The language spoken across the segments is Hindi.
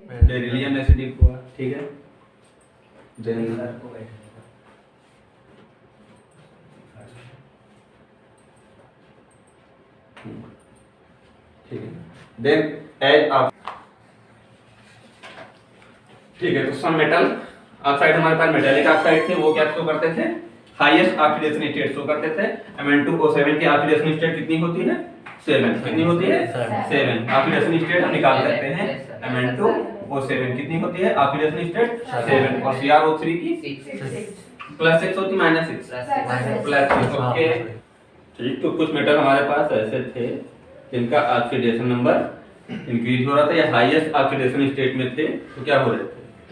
बेरिलियम एसिडिक हुआ, ठीक है। देन ठीक है, देन एज आप, ठीक है। तो सम मेटल ऑक्साइड, हमारे पास मेटालिक ऑक्साइड थे, वो क्या शो करते थे, हाईएस्ट ऑक्सीडेशन स्टेट शो करते थे। Mn2O7 की ऑक्सीडेशन स्टेट कितनी होती है, 7। कितनी होती है, 7 ऑक्सीडेशन स्टेट हम निकाल सकते हैं। Mn2O7 कितनी होती है ऑक्सीडेशन स्टेट, 7, और CrO3 की +6 होती, -6 +6, ओके। ठीक, तो कुछ मेटल हमारे पास ऐसे थे जिनका ऑक्सीडेशन नंबर इंक्रीज हो रहा था या हाईएस्ट ऑक्सीडेशन स्टेट में थे, तो क्या हो रहे थे,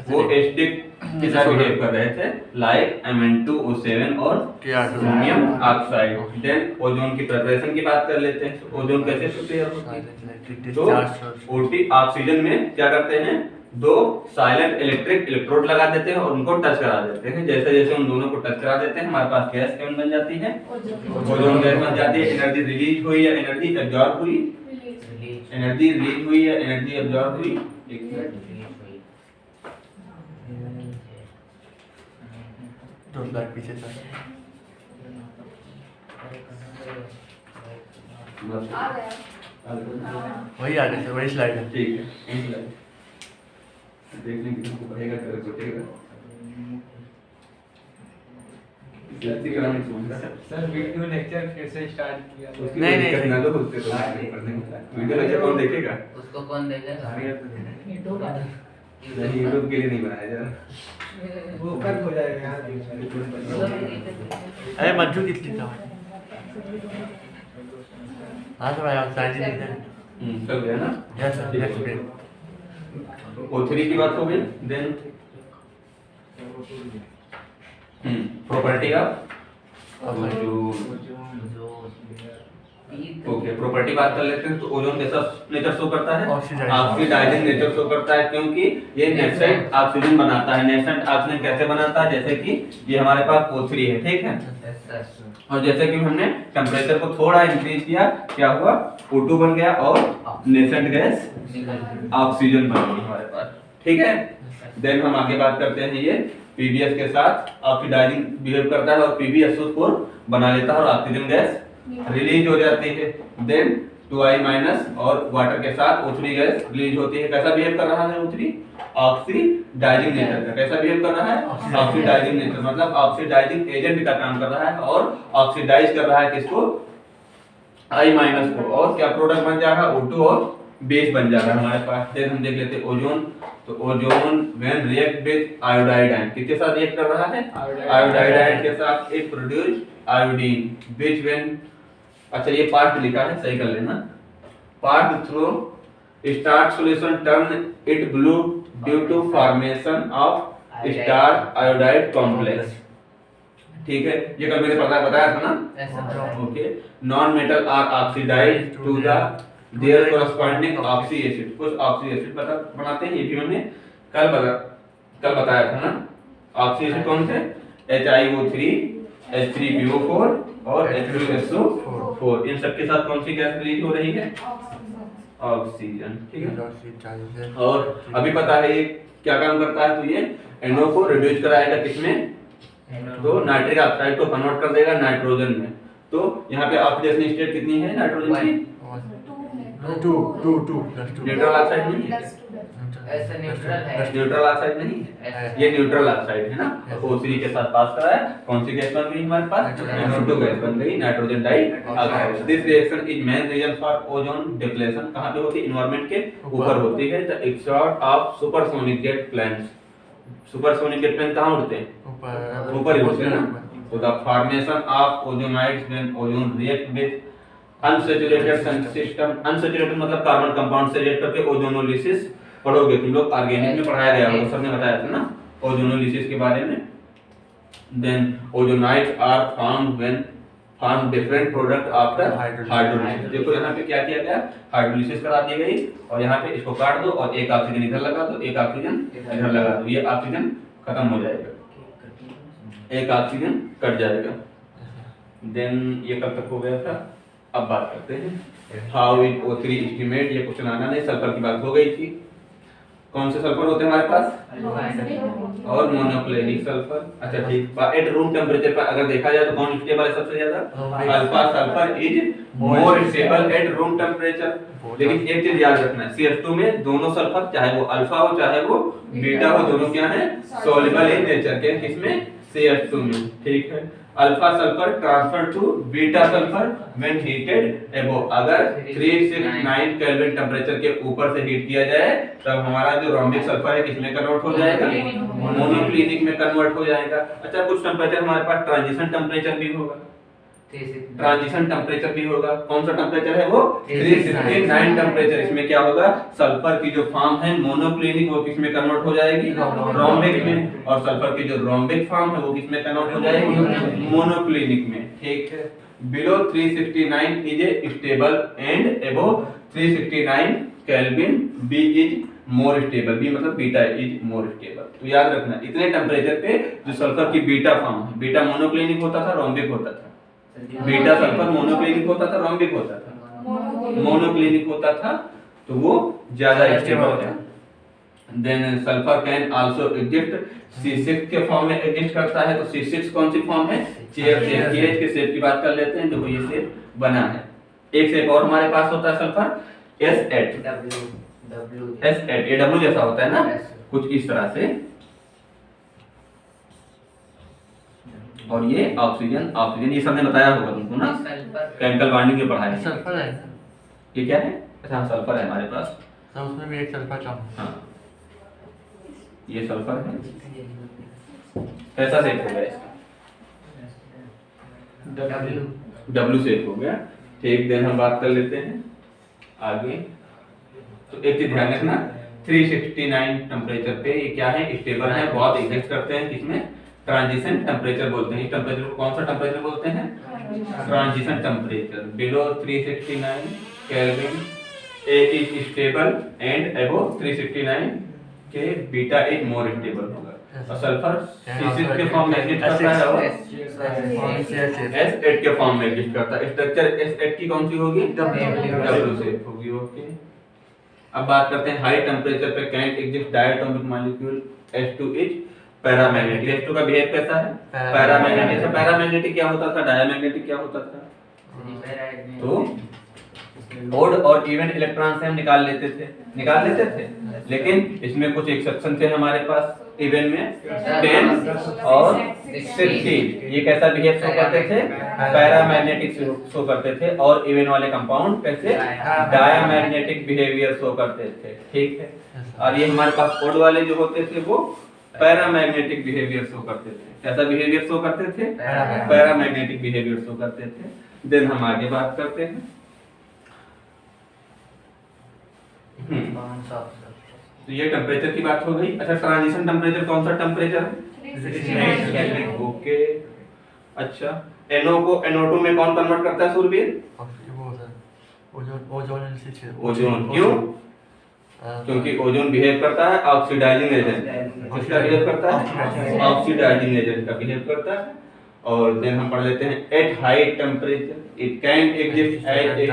वो एसिडिक के साथ बिहेव कर रहे थे, लाइक Mn2O7 और क्रोमियम ऑक्साइड। देन ओजोन की प्रिपरेशन की बात कर लेते हैं। तो ओजोन कैसे प्रिपेयर होती है, तो ओटी ऑक्सीजन में क्या करते हैं, दो साइलेंट इलेक्ट्रिक इलेक्ट्रोड लगा देते हैं और उनको टच करा देते हैं। जैसे जैसे उन दोनों को टच करा देते हैं, हमारे पास गैस कौन बन जाती है, ओजोन गैस बन जाती है। एनर्जी रिलीज हुई या एनर्जी एब्जॉर्ब हुई, एनर्जी रिलीज हुई या एनर्जी एब्जॉर्ब हुई, एक मिनट, दो स्लाइड पीछे था, वही आगे से वही स्लाइड है, ठीक है। देखने की हमको पड़ेगा, कर सोचेगा सर वीडियो लेक्चर फिर से स्टार्ट किया, नहीं ना, तो उससे तो पढ़ने में वीडियो लेक्चर कौन देखेगा, उसको कौन देगा, नहीं, यूट्यूब के लिए नहीं बनाया जा रहा, वो कट हो जाएगा यार। अरे मंजू किस लिए था, हाँ तो भाई ऑक्साइड नहीं थे, चल गया ना। Yes sir, next day O3 की बात हो गई। Then property of ozone, okay, property बात कर लेते हैं। तो ओजोन कैसा नेचर शो करता है, ऑक्सीडाइजिंग नेचर शो करता है, क्योंकि ये नेसेंट ऑक्सीजन बनाता है। नेसेंट ऑक्सीजन कैसे बनाता है, जैसे कि ये हमारे पास O3 है, ठीक है, और जैसे कि हमने टेम्परेचर को थोड़ा इंक्रीज किया, क्या हुआ, O2 बन गया और नेसेंट गैस ऑक्सीजन बन गई हमारे पास, ठीक है। देन हम आगे बात करते हैं, ये पीबीएस के साथ ऑक्सीडाइजिंग बिहेव करता है और PbSO4 बना लेता है और ऑक्सीजन गैस रिलीज हो जाती है। देन 2I- और वाटर के साथ O3 गैस रिलीज होती है। कैसा बिहेव कर रहा है O3, ऑक्सीडाइजिंग नेचर का। कैसा बिहेव कर रहा है, ऑक्सीडाइजिंग नेचर, मतलब ऑक्सीडाइजिंग एजेंट का काम कर रहा है और ऑक्सीडाइज कर रहा है किसको, I- को, और क्या प्रोडक्ट बन जाएगा, O2 और बेस बन जाएगा हमारे पास। देन हम देख लेते हैं ओजोन। तो ozone when react with iodide ion, किसके साथ रिएक्ट कर रहा है, आयोडाइड आयन के साथ, it produce iodine which when, अच्छा ये पार्ट लिखा है, सही कर लेना, part through starch solution turn it blue due to formation of starch iodide complex, ठीक है। ये कल मैंने बताया था ना, okay. Non metal are oxidized to the their corresponding oxy acid, कुछ ऑक्सी एसिड बनाते हैं, ये भी हमने कल बताया था ना। ऑक्सी एसिड कौन थे, HiO3, H3PO4 और H2SO4, इन सब के साथ कौन सी गैस रिलीज हो रही है, ऑक्सीजन, ठीक है। और अभी पता है ये क्या काम करता है, तो ये NO को रिड्यूस कराएगा किसमें, तो नाइट्रिक ऑक्साइड को कन्वर्ट कर देगा नाइट्रोजन में। तो यहाँ पे ऑक्सीडेशन स्टेट कितनी है नाइट्रोजन की, 2 न्यूट्रल ऑक्साइड नहीं है, ऐसा न्यूट्रल है, न्यूट्रल ऑक्साइड नहीं है, ये न्यूट्रल ऑक्साइड है ना। O3 के साथ पास कराया, कौन सी गैस बन गई हमारे पास, NO2 गैस बन गई, nitrogen dioxide. This reaction is main reason for ozone depletion, कहां पे होती है, एनवायरनमेंट के ऊपर होती है। The exhaust of supersonic jet planes, supersonic jet plane कहां उड़ते हैं, ऊपर ही उड़ते हैं ना। तो the formation of ozonides when ozone react with unsaturated system, unsaturated मतलब कार्बन कंपाउंड से रिएक्ट करके ओजोनोलिसिस पढ़ोगे तुम लोग, ऑर्गेनिक में पढ़ाया गया होगा, सबने बताया था ना ओजोनोलिसिस के बारे में। Then ozonides are formed when form different product after hydrolysis. देखो यहाँ पे क्या किया गया, हाइड्रोलिसिस करा दी गई और यहाँ पे इसको काट दो और एक ऑक्सीजन इधर लगा दो, एक ऑक्सीजन इधर लगा दो, ये ऑक्सीजन खत्म हो जाएगा, एक ऑक्सीजन कट जाएगा। देन ये कब तक हो गया था, अब बात करते हैं हाउ इज O3 एस्टिमेट। ये क्वेश्चन आना नहीं, सल्फर की बात हो गई थी। कौन से सल्फर होते हैं हमारे पास? और मोनोक्लोनिक सल्फर। अच्छा ठीक, एट रूम टेम्परेचर पर अगर देखा जाए तो कौन स्टेबल है सबसे ज्यादा? Alpha sulphur is more stable at room temperature. लेकिन एक चीज याद रखना है, CH2 में दोनों सल्फर, चाहे वो अल्फा हो चाहे वो बीटा हो, दोनों क्या है? सॉल्युबल इन नेचर के। किसमें? CH2 में। ठीक है। Alpha sulphur transfer to beta sulphur when heated above. अगर 369 केल्विन टेम्परेचर के ऊपर से हीट किया जाए तब हमारा जो रोम्बिक सल्फर है किसमें कन्वर्ट हो जाएगा? मोनोक्लिनिक में कन्वर्ट हो जाएगा। अच्छा, कुछ टेम्परेचर हमारे पास ट्रांजिशन टेम्परेचर भी होगा। ट्रांजिशन टेम्परेचर भी होगा। कौन सा टेम्परेचर है वो? 369 टेम्परेचर। इसमें क्या होगा? सल्फर की जो फॉर्म है मोनोक्लिनिक वो किसमें कन्वर्ट हो जाएगी? रोम्बिक में। और सल्फर की जो रोम्बिक फॉर्म है वो किसमें कन्वर्ट हो जाएगी? मोनोक्लिनिक में। ठीक है। Below 369 is a stable and above 369 kelvin B is more stable. B मतलब बीटा इज मोर स्टेबल। तो याद रखना, इतने टेम्परेचर पे जो सल्फर की बीटा फॉर्म है, बीटा मोनोक्लिनिक होता था, रोम्बिक होता था। बीटा सल्फर मोनोक्लिनिक होता था, रोम्बिक होता था। मोनोक्लिनिक होता था तो वो ज्यादा स्टेबल है। Then sulphur can also exist C6 के फॉर्म में एग्जिस्ट करता है। तो C6 कौन सी फॉर्म है? CH के शेप की बात कर लेते हैं। देखो ये शेप बना है। एक शेप और हमारे पास होता है सल्फर S8। S8 ये W जैसा होता है ना, कुछ इस तरह से। और ये ऑक्सीजन, ऑक्सीजन ये सबने बताया होगा तुमको ना, केमिकल बॉन्डिंग में पढ़ा है। सल्फर है। ये क्या है? अच्छा सल्फर है हमारे पास। तो उसमें भी एक सल्फर कम है। हाँ, ये सल्फर है। ऐसा शेप हो गया इसका, W शेप हो गया। ठीक, देन हम बात कर लेते हैं आगे। तो एक चीज ध्यान रखना, 369 टेम्परेचर पे ये क्या है? स्टेबल है, बहुत एग्जिस्ट करते हैं। किसमें? ट्रांजिशन टेम्परेचर बोलते हैं। इस टेम्परेचर को कौन सा टेम्परेचर बोलते हैं? Transition temperature. Below 369 kelvin A is stable and above 369 के बीटा इज मोर स्टेबल होगा। और सल्फर C6 के फॉर्म में एग्जिस्ट करता है और S8 के फॉर्म में एग्जिस्ट करता है। स्ट्रक्चर S8 की कौन सी होगी? W शेप होगी। ओके, अब बात करते हैं हाई टेम्परेचर पे can exist diatomic molecule. S2 is paramagnetic. S2 का बिहेव कैसा है? पैरामैग्नेटिक। तो पैरामैग्नेटिक क्या होता था, डायमैग्नेटिक क्या होता था? तो ओड और इवन इलेक्ट्रॉन से हम निकाल लेते थे। लेकिन इसमें कुछ एक्सेप्शन थे हमारे पास। इवन में 10 और 16 ये कैसा बिहेव शो करते थे? पैरामैग्नेटिक शो करते थे। और इवन वाले कंपाउंड कैसे? डायमैग्नेटिक बिहेवियर शो करते थे। ठीक है। और ये हमारे पास ओड वाले जो होते थे वो पैरामैग्नेटिक बिहेवियर शो करते थे। कैसा बिहेवियर शो करते थे? पैरामैग्नेटिक बिहेवियर शो करते थे। देन हम आगे बात करते हैं। तो ये टेम्परेचर की बात हो गई। अच्छा, ट्रांजिशन टेम्परेचर कौन सा टेम्परेचर है? ओके। अच्छा, NO को NO2 में कौन कन्वर्ट करता है सूरबीर? ओजोन। क्यों? क्योंकि ओजोन बिहेव करता है ऑक्सीडाइजिंग एजेंट। किसका बिहेव करता है? ऑक्सीडाइजिंग एजेंट का बिहेव करता है। और देन हम पढ़ लेते हैं at high temperature it can exist as a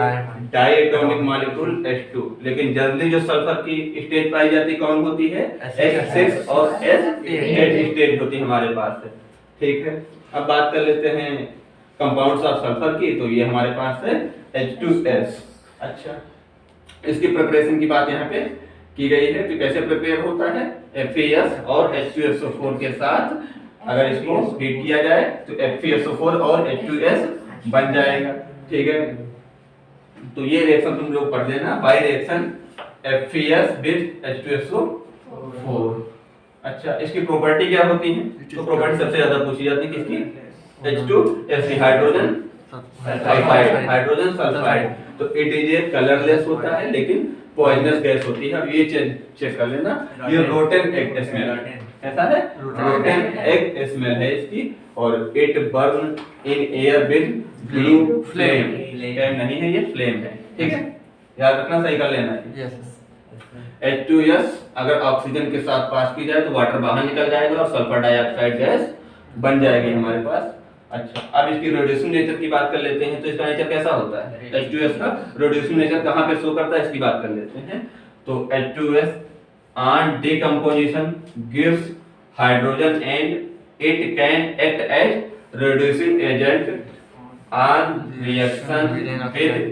diatomic molecule H2। लेकिन जनरली जो सल्फर की स्टेज पाई जाती कौन होती है? H6 और S8 स्टेज होती है हमारे पास। ठीक है। अब बात कर लेते हैं कंपाउंड्स ऑफ सल्फर की। तो ये हमारे पास है H2S। अच्छा, इसकी प्रिपरेशन की बात यहाँ पे की गई है। तो कैसे प्रिपेयर होता है? FeS और H2SO4 के साथ अगर इसको हीट किया जाए तो FeSO4 और H2S बन जाएगा। ठीक है। तो ये रिएक्शन तुम लोग पढ़ लेना, by reaction FeS with H2SO4। अच्छा, इसकी प्रॉपर्टी क्या होती है? तो प्रॉपर्टी सबसे ज्यादा पूछी जाती है किसकी? H2S hydrogen sulphide. Hydrogen sulphide. तो इट इज ए कलरलेस होता है लेकिन पॉइजनस गैस होती है। अब ये चेक कर लेना, ये रोटन एग स्मेल ऐसा है, रोटन एग स्मेल है इसकी। और it burn in air with blue flame. Flame नहीं है, ये फ्लेम है। ठीक है, याद रखना, सही कर लेना है। H2S अगर ऑक्सीजन के साथ पास की जाए तो वाटर बाहर निकल जाएगा और सल्फर डाइऑक्साइड गैस बन जाएगी हमारे पास। अच्छा, अब इसकी रेडिएशन नेचर की बात कर लेते हैं। तो इसका नेचर कैसा होता है? H2S का रेडिएशन नेचर कहाँ पे शो करता है इसकी बात कर लेते हैं। तो H2S on decomposition gives hydrogen and it can act as reducing agent on reaction with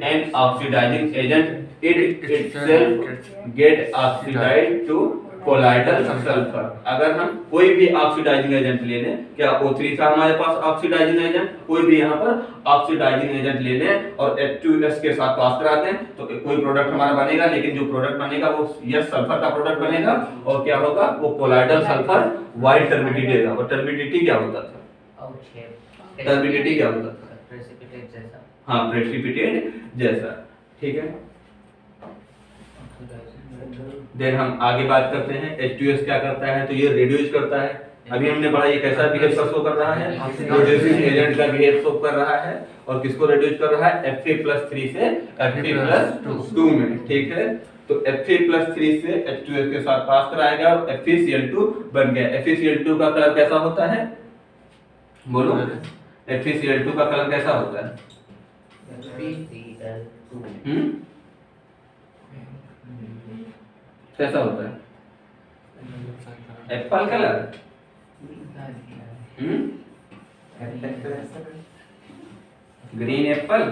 an oxidizing agent. It itself get oxidized to colloidal sulphur. अगर हम कोई भी ऑक्सीडाइजिंग एजेंट ले लें, क्या O3 था हमारे पास ऑक्सीडाइजिंग एजेंट, कोई भी यहाँ पर ऑक्सीडाइजिंग एजेंट ले लें और H2S के साथ पास करा दें तो कोई प्रोडक्ट हमारा बनेगा, लेकिन जो प्रोडक्ट बनेगा वो यस सल्फर का प्रोडक्ट बनेगा और क्या होगा, वो कोलाइडल सल्फर वाइट टर्बिडिटी देगा। और टर्बिडिटी क्या होता था, टर्बिडिटी क्या होता था, प्रेसिपिटेट जैसा। हाँ, प्रेसिपिटेट जैसा। ठीक है, देन हम आगे बात करते हैं H2S क्या करता है, तो ये रिड्यूस करता है। अभी हमने पढ़ा ये कैसा बिहेव शो कर रहा है, रिड्यूसिंग एजेंट का बिहेव शो कर रहा है और किसको रिड्यूस कर रहा है, Fe+3 से Fe+2 में। ठीक है, तो Fe+3 से H2S के साथ पास कराएगा और FeCl2 बन गया। FeCl2 का कलर कैसा होता है, बोलो, FeCl2 का कलर कैसा होता है, कैसा होता है, एप्पल कलर, ग्रीन एप्पल,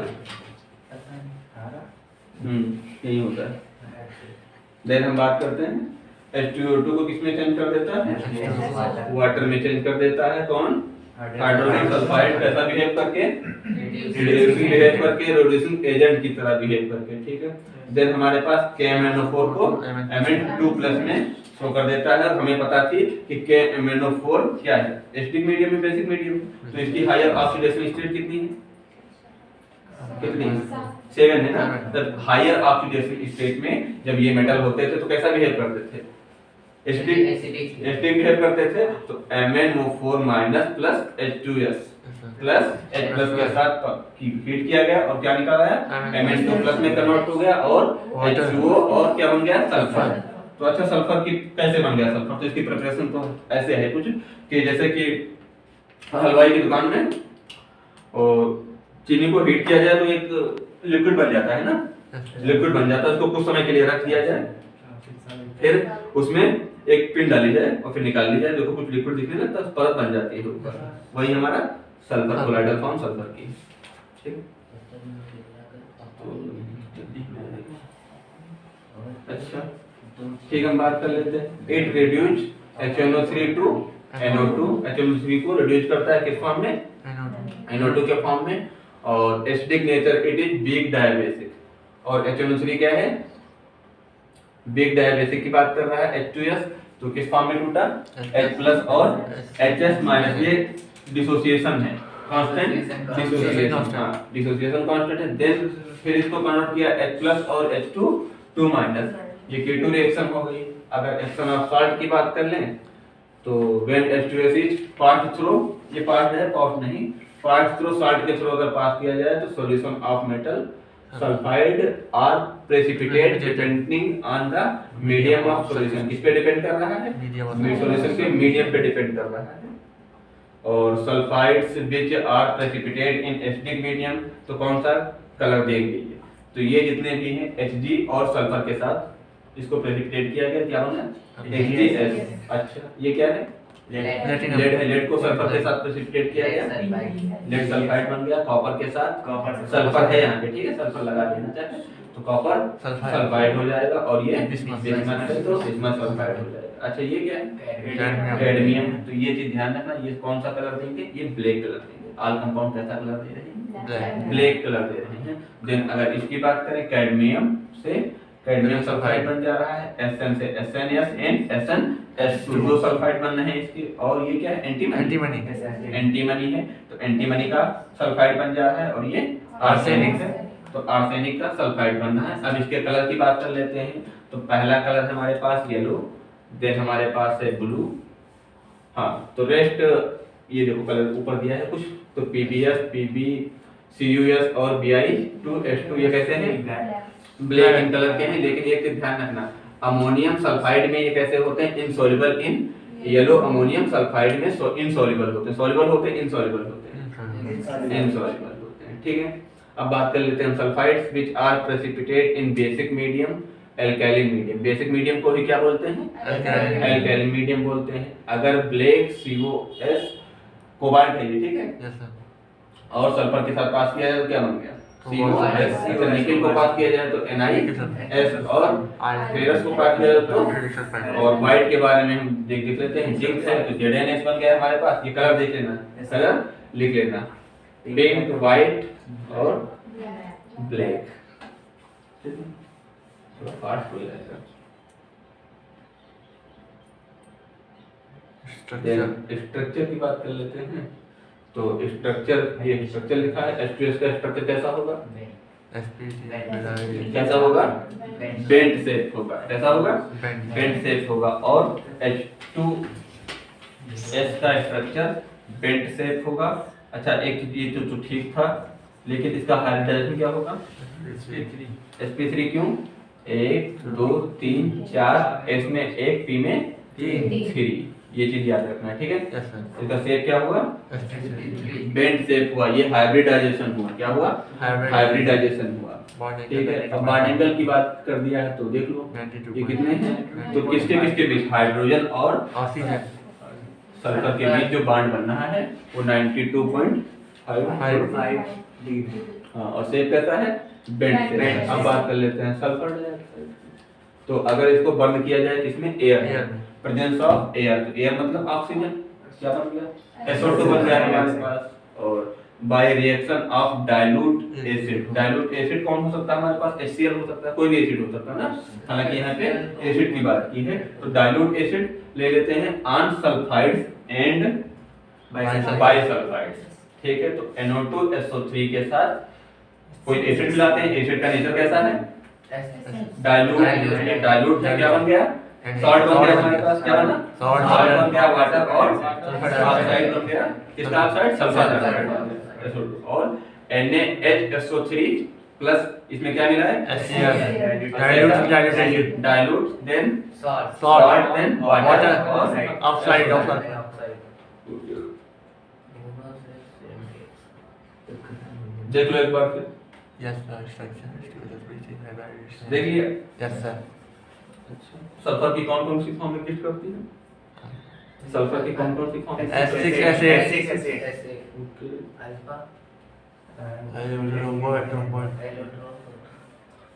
यही होता है। देन हम बात करते हैं H2O2 को किसमें चेंज कर देता है, वाटर में चेंज कर देता है। कौन, हाइड्रोजन सल्फाइड कैसा बिहेव करके, रिड्यूसिंग बिहेव करके, रिड्यूसिंग एजेंट की तरह बिहेव करके। ठीक है, देन हमारे पास KMnO4 को Mn2+ में शो कर देता है। हमें पता थी कि KMnO4 क्या है, एसिडिक मीडियम में, बेसिक मीडियम, तो इसकी हायर ऑक्सीडेशन स्टेट कितनी है, कितनी, 7 है ना। तब हायर ऑक्सीडेशन स्टेट में जब ये मेटल होते थे तो कैसा बिहेव करते थे, एसिडिक बिहेव करते थे। तो MnO4- plus H2S plus H+ के साथ हीट किया गया और क्या निकाला है, Mn2+ में कन्वर्ट हो गया और H2O और क्या बन गया, सल्फर। तो अच्छा, सल्फर की कैसे बन गया सल्फर, तो इसकी प्रिपरेशन तो ऐसे है कुछ कि जैसे कि हलवाई की दुकान में और चीनी को हीट किया जाए तो एक लिक्विड बन जाता है ना, लिक्विड बन जाता है, उसको कुछ समय के लिए रख दिया जाए, फिर उसमें एक पिन डाली जाए और फिर निकाल ली जाए, देखो कुछ लिक्विड दिखने लगता है, परत बन जाती है ऊपर, वही हमारा सल्फर, कोलाइडल फॉर्म सल्फर की। ठीक, अच्छा ठीक, हम बात कर लेते हैं। It reduce HNO3 to NO2, HNO3 को रिड्यूस करता है किस फॉर्म में, NO2 के फॉर्म में। और acidic nature it is weak dibasic, और HNO3 क्या है, वीक डायबेसिक की बात कर रहा है। H2S तो किस फॉर्म में टूटा, H+ और HS-, ये डिसोसिएशन है, कांस्टेंट डिसोसिएशन, डिसोसिएशन कांस्टेंट है। देन फिर इसको कन्वर्ट किया H+ और H2-, ये K2 रिएक्शन हो गई। अगर एक्शन ऑफ सॉल्ट की बात कर लें तो when H2S is passed through, ये पास्ड है, पास्ड नहीं, पास्ड थ्रू सॉल्ट के थ्रू अगर पास किया जाए तो सॉल्यूशन ऑफ मेटल सल्फाइड और precipitate depending on the medium of solution. किस पे डिपेंड कर रहा है, सॉल्यूशन के मीडियम पे डिपेंड कर रहा है। और sulphides which are precipitate in acidic medium, तो कौन सा कलर देंगे, तो ये जितने भी हैं Hg और सल्फर के साथ इसको प्रेसिपिटेट किया गया, क्या होना है, HgS। अच्छा, ये क्या है, लेड है, लेड को सल्फर के साथ प्रेसिपिटेट किया गया, लेड सल्फाइड बन गया। कॉपर के साथ सल्फर है यहाँ पे, ठीक है, सल्फर लगा देना चाहे तो कॉपर सल्फाइड हो जाएगा और ये बिस्मथ है तो बिस्मथ सल्फाइड हो जाएगा। अच्छा, ये क्या है, कैडमियम। तो ये चीज ध्यान रखना, ये कौन सा कलर देंगे, ये ब्लैक कलर देंगे। ऑल कंपाउंड कैसा कलर दे रहे हैं, ब्लैक कलर दे रहे हैं। देन अगर इसकी बात करें कैडमियम से, कैडमियम सल्फाइड बन जा रहा है, Sn से SnS एंड SnS2 दो सल्फाइड बन रहे हैं इसकी। और ये क्या है, एंटीमनी, एंटीमनी है, तो एंटीमनी का सल्फाइड बन जा रहा है। और ये आर्सेनिक है, तो आर्सेनिक का सल्फाइड बन रहा है। अब इसके कलर की बात कर लेते हैं। तो पहला कलर है हमारे पास येलो, देन हमारे पास है ब्लू, हाँ, तो रेस्ट ये देखो कलर ऊपर दिया है कुछ, तो PbS, Pb, CuS और Bi2S2 ये कैसे हैं, ब्लैक इन कलर के हैं। लेकिन एक चीज ध्यान रखना, अमोनियम सल्फाइड में ये कैसे होते हैं, insoluble in yellow ammonium sulphide में इनसॉल्युबल होते हैं, सॉल्युबल होते हैं, इनसॉल्युबल होते हैं, इनसॉल्युबल होते हैं। ठीक है, अब बात कर लेते हैं sulphides which are precipitate in basic medium. Alkaline medium. Basic medium को ही क्या बोलते हैं? Alkaline. एल्काइलिन मीडियम बोलते हैं। अगर ब्लैक COS कोबाल्ट है ये, ठीक है, यस सर और सल्फर के साथ पास किया जाए तो क्या बन गया? COS। अगर निकल को पास किया जाए तो NiS, और फेरस को पास किया जाए तो, और व्हाइट के बारे में हम देख लेते हैं। जिंक है तो ZnS बन गया हमारे पास। ये कलर देख लेना, कलर लिख लेना, पिंक, व्हाइट और ब्लैक। थोड़ा फास्ट हो जाएगा। स्ट्रक्चर की बात कर लेते हैं। तो स्ट्रक्चर, ये स्ट्रक्चर लिखा है, H2S का स्ट्रक्चर कैसा होगा? कैसा होगा? बेंट शेप होगा। कैसा होगा? बेंट शेप होगा। और H2S का स्ट्रक्चर बेंट शेप होगा। अच्छा, एक चीज ये तो ठीक था, लेकिन इसका हाइब्रिडाइजेशन क्या होगा? sp3। क्यों? 1 2 3 4, S में 1, P में 3। ये चीज याद रखना है, ठीक है। यस सर इसका शेप क्या हुआ? बेंट शेप हुआ। ये हाइब्रिडाइजेशन हुआ। क्या हुआ? हाइब्रिडाइजेशन हुआ, ठीक है। अब बॉन्ड एंगल की बात कर दिया है तो देख लो 92 ये कितने हैं। तो किसके किसके बीच? हाइड्रोजन और ऑक्सीजन सल्फर के बीच जो बॉन्ड बनना है वो 92.5। हाँ, और शेप कैसा है? Bent shape. अब बात कर लेते हैं सल्फर डाइऑक्साइड। तो अगर इसको बर्न किया जाए किसमें? Air, presence of air. तो एयर मतलब ऑक्सीजन, क्या बन गया? SO2 बन गया हमारे पास। और by reaction of dilute acid. Dilute acid कौन हो सकता है हमारे पास? HCl हो सकता है, कोई भी एसिड हो सकता है ना। हालांकि यहाँ पे एसिड की बात की है। तो डाइल्यूट एसिड ले लेते हैं ऑन सल्फाइड्स एंड बाइसल्फाइड्स, ठीक है। तो NO2SO3 के साथ कोई एसिड मिलाते हैं। एसिड का नेचर कैसा है? डाइल्यूट। डाइल्यूट है, क्या बन गया? सॉल्ट बन गया हमारे पास। क्या बना? सॉल्ट बन गया। वाटर और ऑक्साइड बन गया। किसका ऑक्साइड? सल्फर डाइऑक्साइड बन गया, SO2। और NaHSO3 प्लस इसमें क्या मिला है? Dilute dilute, then Salt. Salt, then water water और ऑक्साइड Oxide. देख लो एक बार फिर। यस सर स्ट्रक्चर देख लिया? यस सर सल्फर की कौन कौन सी फॉर्म एग्जिस्ट करती है? सल्फर की कौन कौन सी form? S6 acid Acid. Okay. Alpha.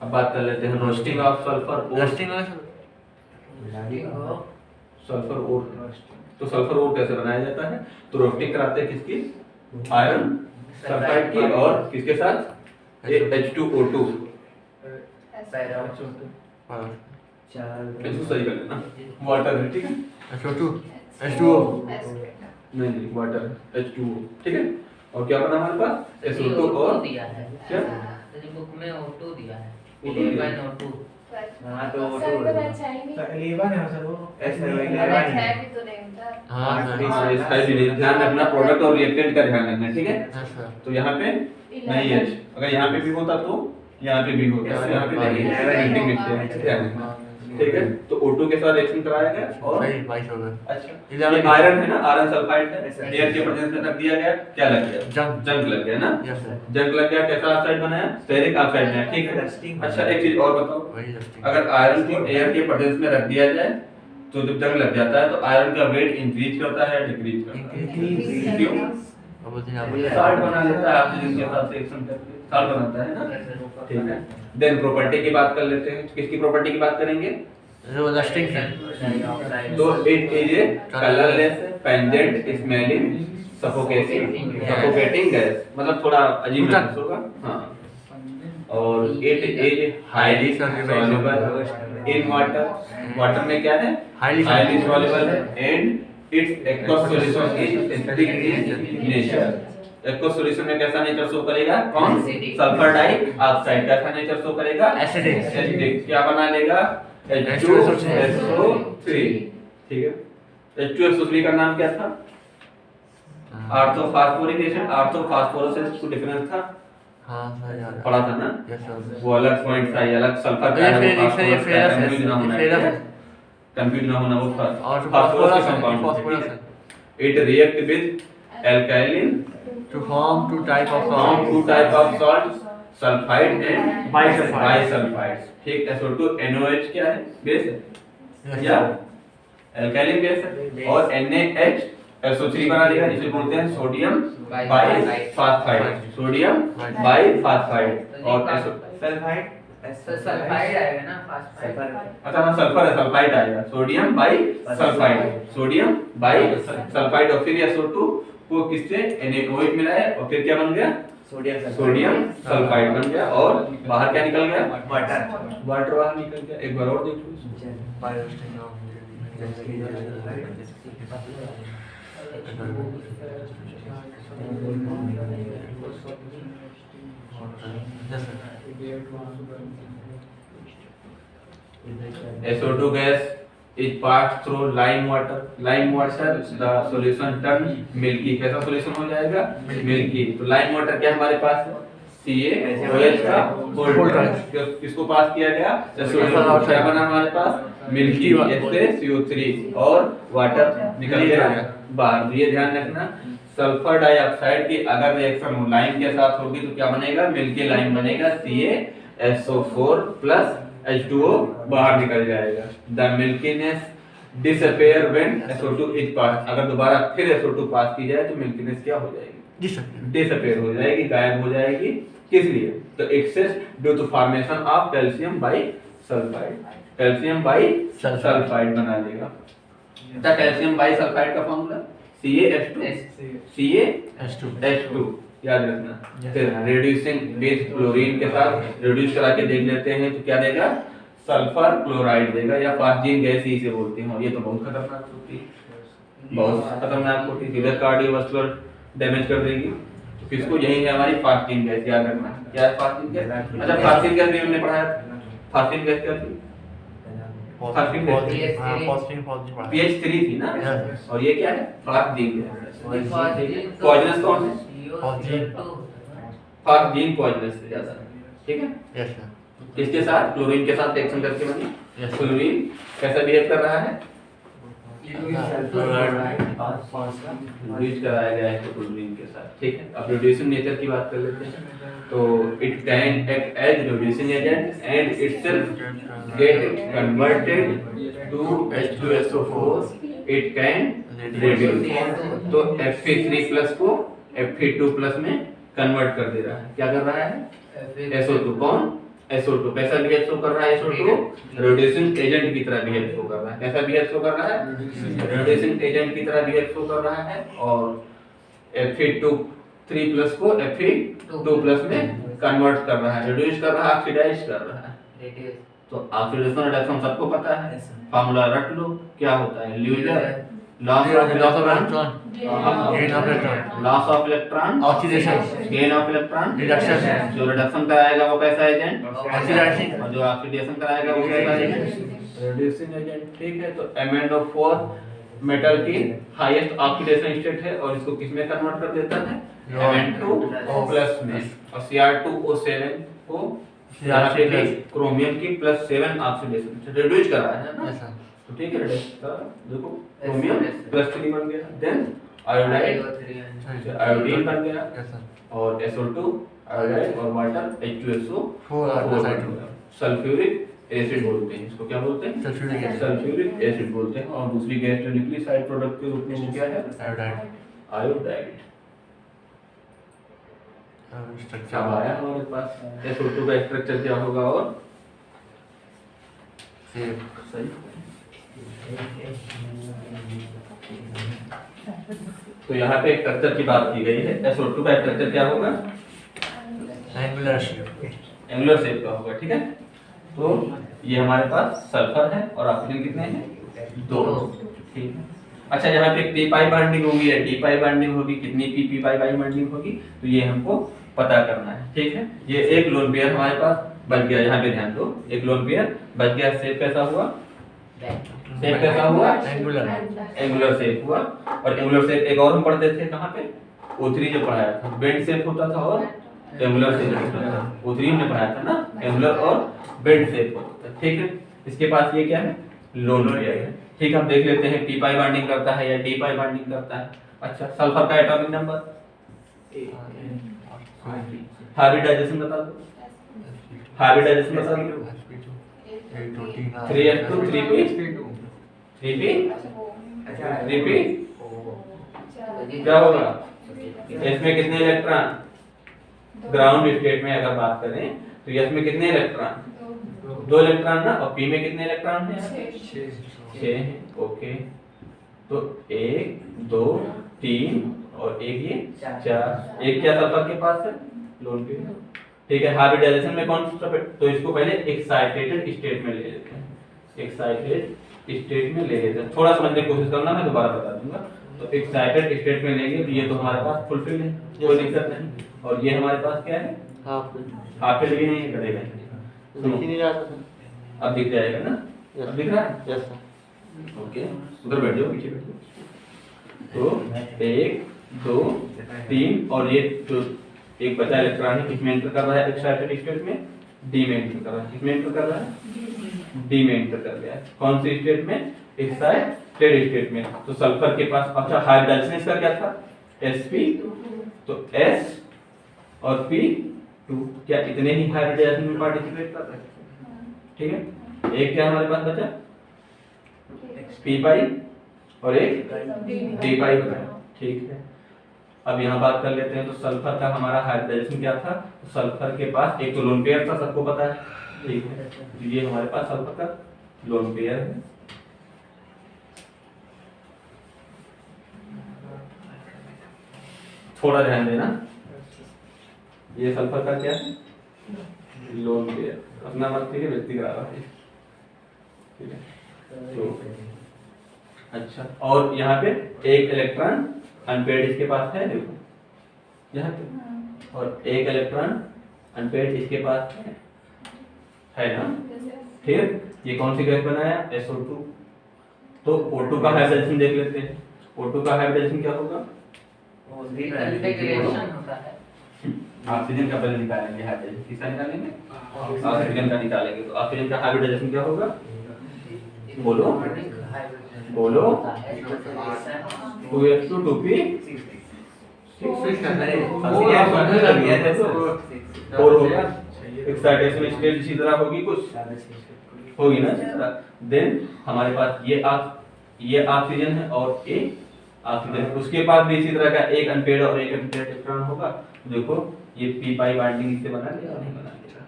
अब बात कर लेते हैं रोस्टिंग ऑफ सल्फर और रस्टिंग सल्फर और। तो सल्फर और कैसे बनाया जाता है? तो रोस्टिंग कराते हैं किसकी? आयरन सल्फाइड की, और किसके साथ? H2O2। इसको सही कर लेना, वाटर है, ठीक है। H2O नहीं, वाटर H2O, ठीक है। और क्या बना हमारे पास? SO2 और दिया है क्या? तेरी बुक में O2 दिया है। O2 दिया है। 11O2. हाँ तो वो सर तो तो अच्छा ही नहीं। 11 है सर वो। अच्छा है भी तो नहीं था। हाँ सर हाँ, इसका भी नहीं, ध्यान रखना, प्रोडक्ट और रिएक्टेंट का ध्यान रखना, ठीक है। यस सर तो यहाँ पे नहीं है, अगर यहाँ पे भी होता तो यहाँ पे भी होता, और यहाँ पे नहीं है, प्रिंटिंग मिलते हैं, ध्यान रखना, ठीक है। तो O2 के साथ रिएक्शन कराया गया और सही 22 हो गया अच्छा, ये आयरन है ना, आयरन सल्फाइड है, एयर के प्रेजेंस में रख दिया गया, क्या लग गया? जंग लग गया ना। यस सर जंग लग गया, कैसा ऑक्साइड बनाया? फेरिक ऑक्साइड बनाया, ठीक है। अच्छा, एक चीज और बताओ, वही रस्टिंग अगर आयरन को एयर के प्रेजेंस में रख दिया जाए तो जब जंग लग जाता है तो आयरन का वेट इंक्रीज करता है, डिक्रीज करता है? क्यों? अब बोलते हैं साल्ट बना लेता है ऑक्सीजन के साथ रिएक्शन करके, साल्ट बनाता है ना, ठीक है। देन प्रॉपर्टी की बात कर लेते हैं। किसकी प्रॉपर्टी की बात करेंगे? जो रस्टिंग है तो it is a colourless, pungent, smelling, suffocating gas, मतलब थोड़ा अजीब महसूस होगा, हाँ। और it is highly soluble in water, water में क्या है? Highly हाईली सॉल्युबल है, and its aqueous solution is acidic in nature. Aqueous solution में कैसा नेचर शो करेगा? कौन? Acidic. सल्फर डाइऑक्साइड कैसा नेचर शो करेगा? Acidic. एसिडिक। क्या बना लेगा? H2SO3, ठीक है। H2SO3 का नाम क्या था? ऑर्थोफॉस्फोरिक एसिड, ऑर्थोफॉस्फोरस एसिड को डिफरेंस था, हाँ सर यार पढ़ा था ना। यस सर वो अलग पॉइंट था, ये अलग सल्फर का ये है, फिर वो इससे ये phosphorus का है, फेरस confuse ना होना है फेरस है कंफ्यूज ना होना, वो और phosphorus के फास्फोरस compound है, फास्फोरस ठीक है। It react with alkaline to form two type of form salt two type of salt, sulfide and bisulphides. ठीक, SO2 NOH क्या है, बेस है या एल्काइलिन बेस है, और NaH SO3 बना देगा, जिसे बोलते हैं सोडियम बाइफास्फाइड, सोडियम बाइफास्फाइड। और सल्फाइड सल्फाइड आएगा ना फास्फाइड। अच्छा हाँ, सल्फर है, सल्फाइड आएगा, सोडियम बाइसल्फाइड, सोडियम बाइसल्फाइड। और फिर SO2 को किससे NaOH मिला है, और फिर क्या बन गया, सोडियम सल्फाइड बन गया, और बाहर क्या निकल गया, वाटर बाहर निकल गया। एक बार और देखो, SO2 gas is passed through lime water. Lime water the solution turn milky. कैसा solution हो जाएगा, milky। तो lime water क्या हमारे पास है, CaOH का बोल्ट। किसको पास किया गया, solution क्या बना हमारे पास, मिल्की CO3, और वाटर निकल गया बाहर। ये ध्यान रखना, सल्फर डाइऑक्साइड की अगर रिएक्शन हो लाइम के साथ होगी तो क्या बनेगा, मिल्की लाइम बनेगा, CaSO4 प्लस H2O बाहर निकल जाएगा। The milkiness disappear when SO2 is pass. अगर दोबारा फिर SO2 पास की जाए तो मिल्कीनेस क्या हो जाएगी, डिसअपीयर हो जाएगी, गायब हो जाएगी। किस लिए, तो excess due to formation of calcium bisulphide, calcium bisulphide बना देगा। द कैल्शियम बाइसल्फाइड का फॉर्मूला CaH2 याद रखना। फिर रेड्यूसिंग बेस क्लोरीन के साथ रिड्यूस करा के देख लेते हैं तो क्या देगा, सल्फर क्लोराइड देगा, या फास्टीन गैस ही इसे बोलते हैं। और ये तो बहुत खतरनाक होती है, बहुत खतरनाक होती है, सीधे कार्डियोवास्कुलर डैमेज कर देगी। तो किसको, यही है हमारी फास्टीन गैस, याद रखना। क्या है फास्टीन गैस, अच्छा फास्टीन गैस भी हमने पढ़ाया था। फास्टीन गैस क्या थी, PH3 थी ना, और ये क्या है, फास्टीन गैस। पॉइजनस कौन है, फास्टीन पॉइजनस से ज्यादा, ठीक है। किसके साथ, क्लोरीन के साथ रिएक्शन करके बनी। क्लोरीन कैसा बिहेव कर रहा है, रिड्यूस कराया गया है क्लोरीन के साथ, ठीक है। अब रिड्यूसिंग नेचर की बात कर लेते हैं। तो it can act as reducing agent and itself get converted to H2SO4, it can reduce. तो Fe3+ को Fe2+ में कन्वर्ट कर दे रहा है। क्या कर रहा है, SO2 कौन, SO2 कैसा बिहेव शो कर रहा है, SO2 रिड्यूसिंग एजेंट की तरह बिहेव शो कर रहा है। कैसा बिहेव शो कर रहा है, रिड्यूसिंग एजेंट की तरह बिहेव शो कर रहा है। और Fe3+ को Fe2+ में कन्वर्ट कर रहा है, रिड्यूस कर रहा है, ऑक्सीडाइज कर रहा है। तो ऑक्सीडेशन रिडक्शन सबको पता है, फार्मूला रट लो, क्या होता है, loser loss of electron, oxidation, gain of electron, reduction. जो रिडक्शन कराएगा वो कैसा एजेंट, ऑक्सीडाइजिंग, और जो ऑक्सीडेशन कराएगा वो कैसा एजेंट, रिड्यूसिंग एजेंट, ठीक है। तो MnO4 मेटल की हाईएस्ट ऑक्सीडेशन स्टेट है, और इसको किस में कन्वर्ट कर देता है, Mn2+ में। और Cr2O7 को क्रोमियम की +7 ऑक्सीडेशन रिड्यूस करा है ना, तो ठीक है। देखो क्रोमियम +3 बन गया, देन आयोडीन बन गया, और SO2 आयोडाइड, और वाटर H2SO4 सल्फ्यूरिक एसिड बोलते हैं इसको। क्या बोलते हैं, सल्फ्यूरिक एसिड बोलते हैं। और दूसरी गैस जो निकली साइड प्रोडक्ट के रूप में वो क्या है, आयोडाइड। स्ट्रक्चर आया हमारे पास, SO2 का स्ट्रक्चर क्या होगा, और सही। तो यहाँ पे स्ट्रक्चर की बात की गई है, SO2 का स्ट्रक्चर क्या होगा, एंगुलर शेप का होगा, ठीक है। तो ये हमारे पास सल्फर है, और ऑक्सीजन कितने हैं, 2, ठीक है। अच्छा, यहाँ पे पी पाई बाइंडिंग होगी या डी पाई बाइंडिंग होगी, कितनी पी पाई बाइंडिंग होगी, तो ये हमको पता करना है, ठीक है। ये एक लोन पेयर हमारे पास बच गया, यहाँ पे ध्यान दो, एक लोन पेयर बच गया। शेप कैसा हुआ, शेप कैसा हुआ, एंगुलर शेप हुआ। और एंगुलर शेप एक और हम पढ़ते थे कहाँ पे, O3 जो पढ़ाया था, बेंड शेप होता था और एंगुलर शेप होता था। O3 ने पढ़ाया था ना, एंगुलर और बेंड शेप होता था, ठीक है। इसके पास ये क्या है, लोन पेयर है, ठीक है। हम देख लेते हैं पी पाई बाइंडिंग करता है या डी पाई बाइंडिंग करता है। अच्छा, सल्फर का एटॉमिक नंबर, हाइब्रिडाइजेशन बता दो, हाइब्रिडाइजेशन बता दो। 3s2 3p 3p अच्छा वो 3p अच्छा क्या होगा? इसमें कितने इलेक्ट्रॉन? ग्राउंड स्टेट में अगर बात करें तो इसमें कितने इलेक्ट्रॉन? 2 इलेक्ट्रॉन ना, और पी में कितने इलेक्ट्रॉन हैं? 6 हैं। ओके, तो 1 2 3 और एक ये 4। एक क्या सल्फर के पास है? Lone pair. ठीक है, हाइब्रिडाइजेशन में कौन सा? तो इसको पहले एक्साइटेड स्टेट में ले लेते हैं। एक्साइटेड स्टेट में ले लेते हैं, थोड़ा समझने की कोशिश करना, मैं दोबारा बता दूंगा। तो एक्साइटेड स्टेट में लेंगे तो ये तो हमारे पास फुलफिल है, कोई दिक्कत नहीं। और ये हमारे पास क्या है? हाफ हाफ भी नहीं है, घटेगा। दिख ही नहीं रहा था अब दिख जाएगा ना? अब दिख रहा है? यस सर ओके, उधर बैठ जाओ, पीछे बैठ जाओ। तो 1 2 3 और ये जो एक बचा इलेक्ट्रॉन है किसमें एंटर कर रहा है? एक्साइटेड स्टेट में डी में एंटर कर रहा है। किसमें एंटर कर रहा है? डी में एंटर कर गया है। कौन सी स्टेट में? एक्साइटेड स्टेट में। तो सल्फर के पास अच्छा हाइब्रिडाइजेशन इसका क्या था? sp, तो s और p2, क्या इतने ही हाइब्रिडाइजेशन में पार्टिसिपेट कर रहे हैं? ठीक है, एक क्या हमारे पास बचा? p पाई और एक d पाई बचा। ठीक है, अब यहाँ बात कर लेते हैं। तो सल्फर का हमारा हाइब्रिडाइजेशन क्या था? तो सल्फर के पास एक तो लोन पेयर था, सबको पता है। ठीक है, तो ये हमारे पास सल्फर का लोन पेयर है। थोड़ा ध्यान देना, ये सल्फर का क्या है? Lone pair. अपना मत ठीक है, व्यक्ति करा रहा है। ठीक है, तो अच्छा, और यहाँ पे एक इलेक्ट्रॉन अनपेयर्ड इसके पास है, देखो यहाँ पे, और एक इलेक्ट्रॉन अनपेयर्ड इसके पास है ना? ठीक है, ये कौन सी गैस बनाया? SO2। तो O2 का हाइब्रिडाइजेशन देख लेते हैं। O2 का हाइब्रिडाइजेशन क्या होगा? इंटीग्रेशन होता है। ऑक्सीजन का पहले निकालेंगे हाइब्रिडाइजेशन। किसका निकालेंगे? ऑक्सीजन का निकालेंगे। तो ऑक्सीजन का हाइब्रिडाइजेशन क्या होगा? बोलो बोलो 2s2 2p 4 होगा। एक्साइटेशन स्टेट इसी तरह होगी, कुछ होगी ना? देन हमारे पास ये ऑक्सीजन है और एक ऑक्सीजन, उसके पास भी इसी तरह का एक अनपेयर्ड और एक अनपेयर्ड इलेक्ट्रॉन होगा। देखो ये p पाई बॉन्डिंग इससे बना लिया, नहीं बना लिया?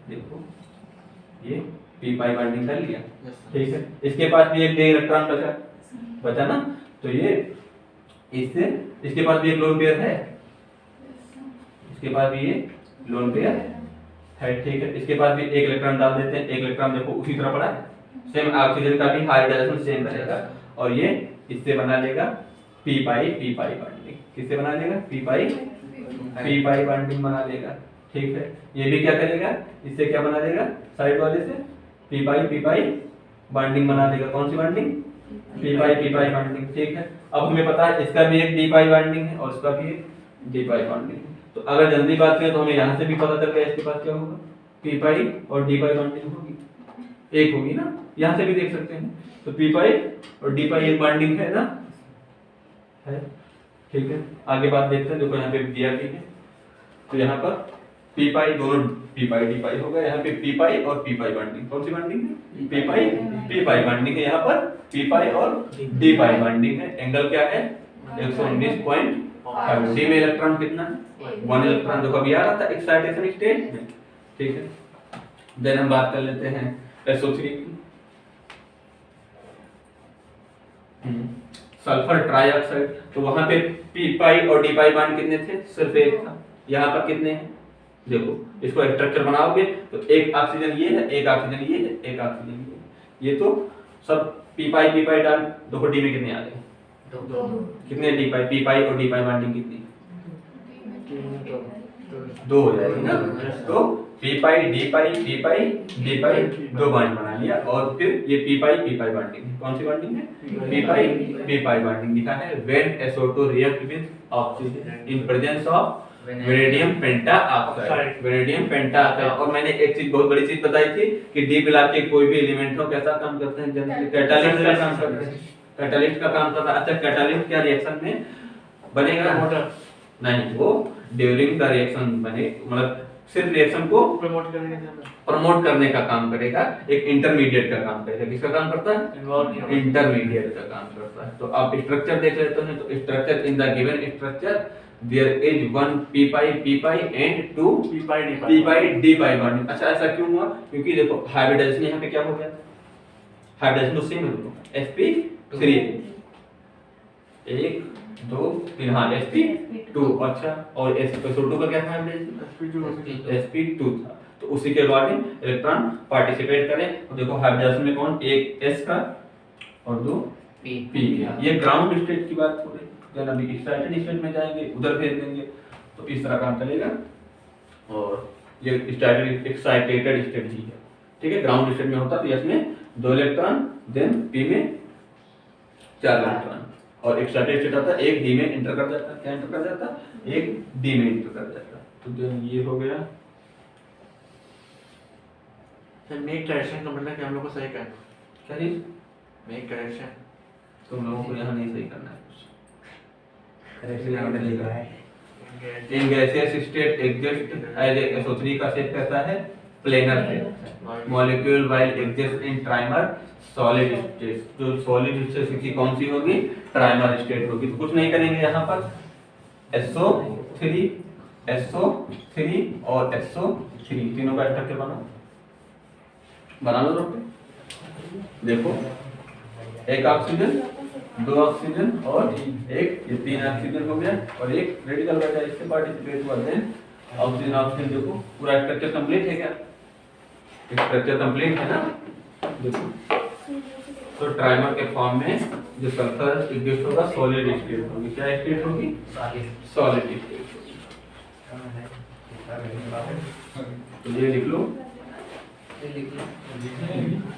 देखो ये p पाई बॉन्डिंग कर लिया। ठीक है, इसके पास भी एक इलेक्ट्रॉन बचा ना? तो ये इससे इसके पास भी एक लोन पेयर है, इसके पास भी ये लोन पेयर है। ठीक है, इसके पास भी एक इलेक्ट्रॉन डाल देते हैं। एक इलेक्ट्रॉन देखो उसी तरह पड़ा है, सेम ऑक्सीजन का भी हाइब्रिडाइजेशन सेम रहेगा, और ये इससे बना लेगा p पाई बॉन्डिंग। किससे बना लेगा? p पाई बॉन्डिंग बना लेगा। ठीक है, ये भी क्या करेगा? इससे क्या बना लेगा? साइड वाले से p पाई बॉन्डिंग बना लेगा। कौन सी बॉन्डिंग? p pi bonding. ठीक है, अब हमें पता है इसका भी एक d पाई बॉन्डिंग है और इसका भी एक d पाई बॉन्डिंग है। तो अगर जल्दी बात करें तो हमें यहाँ से भी पता चल गया इसके पास क्या होगा? p पाई और d पाई बॉन्डिंग होगी, एक होगी ना? यहाँ से भी देख सकते हैं। तो p पाई और d पाई एक बॉन्डिंग है ना? है। ठीक है, आगे बात देखते हैं। देखो यहाँ पे दिया भी है, तो यहाँ पर p पाई दोनों p पाई d पाई होगा। यहाँ पे p पाई और p पाई बॉन्डिंग, कौन सी बॉन्डिंग है? p पाई बॉन्डिंग है। यहाँ पर p पाई और d पाई बॉन्डिंग है। एंगल क्या है? 119.5। डी में इलेक्ट्रॉन कितना है? 1 इलेक्ट्रॉन। देखो अभी आ रहा था एक्साइटेशन स्टेट में। ठीक है, देन हम बात कर लेते हैं SO3 की। सल्फर ट्राइऑक्साइड, तो वहां पे p पाई और d पाई बॉन्ड कितने थे? सिर्फ एक था। यहाँ पर कितने हैं? देखो इसको स्ट्रक्चर बनाओगे तो एक ऑक्सीजन ये है, एक ऑक्सीजन ये है, एक ऑक्सीजन ये है। ये तो सब p पाई डाल। देखो d में कितने आ गए? कितने d पाई? p पाई और d पाई बॉन्डिंग कितनी? 2 हो जाएगी ना? तो p पाई d पाई दो बॉन्ड बना लिया, और फिर ये p पाई बॉन्डिंग। कौन सी बॉन्डिंग है? p पाई बॉन्डिंग लिखा है। when SO2 react with oxygen in presence of vanadium pentoxide. और मैंने एक चीज बहुत बड़ी चीज बताई थी कि डी मिला के कोई भी एलिमेंट हो कैसा काम करते हैं? जनरली कैटालिस्ट का काम करते हैं। कैटालिस्ट का काम करता है। अच्छा, कैटालिस्ट क्या रिएक्शन में बनेगा? नहीं, वो ड्यूरिंग द रिएक्शन बने, मतलब सिर्फ रिएक्शन को प्रमोट करने का प्रमोट करने का काम करेगा, एक इंटरमीडिएट का काम करेगा। किसका काम करता है? इंटरमीडिएट का काम करता है। तो आप स्ट्रक्चर देख लेते हैं, तो structure in the given structure there is one p pi and two p pi d pi bonding. अच्छा ऐसा क्यों हुआ? क्योंकि देखो हाइब्रिडाइजेशन यहाँ पे क्या हो गया, हाइब्रिडाइजेशन तो सेम है, sp3 1 2 3, हाँ sp2। अच्छा और sp2 का क्या था? sp2 था। तो उसी के अकॉर्डिंग इलेक्ट्रॉन पार्टिसिपेट करें। तो देखो हाइब्रिडाइजेशन में कौन, एक s का और दो p का। ये ग्राउंड स्टेट की बात हो रही है। जब अभी एक्साइटेड स्टेट में जाएंगे उधर भेज देंगे, तो इस तरह काम चलेगा। और ये एक्साइटेड स्टेट ही है, ठीक है। ग्राउंड स्टेट में होता तो इसमें 2 इलेक्ट्रॉन, देन p में 4 इलेक्ट्रॉन, और एक्साइटेड स्टेट आता एक d में एंटर कर जाता। क्या एंटर कर जाता? एक d में एंटर कर जाता। तो देन ये हो गया। सर मेक करेक्शन का मतलब कि हम लोग को सही करना क्या चीज? मेक करेक्शन तुम लोगों को यहाँ नहीं सही करना है कुछ। है in gaseous state exist as a SO3 का शेप कैसा है? प्लेनर है। Molecule while exist in trimer solid state. जो सॉलिड स्टेट की कौन सी होगी? ट्राइमर स्टेट होगी। तो कुछ नहीं करेंगे यहाँ पर, SO3 और SO3 तीनों का स्ट्रक्चर बना लो। देखो एक ऑक्सीजन, 2 ऑक्सीजन और एक, ये 3 ऑक्सीजन हो गया, और एक रेडिकल बचा इससे पार्टिसिपेट हुआ। देन ऑक्सीजन ऑक्सीजन देखो पूरा स्ट्रक्चर कंप्लीट है क्या? स्ट्रक्चर कंप्लीट है ना? देखो तो ट्राइमर के फॉर्म में जो सल्फर एग्जिस्ट होगा सॉलिड स्टेट होगी। क्या स्टेट होगी? Solid state. तो ये लिख लो,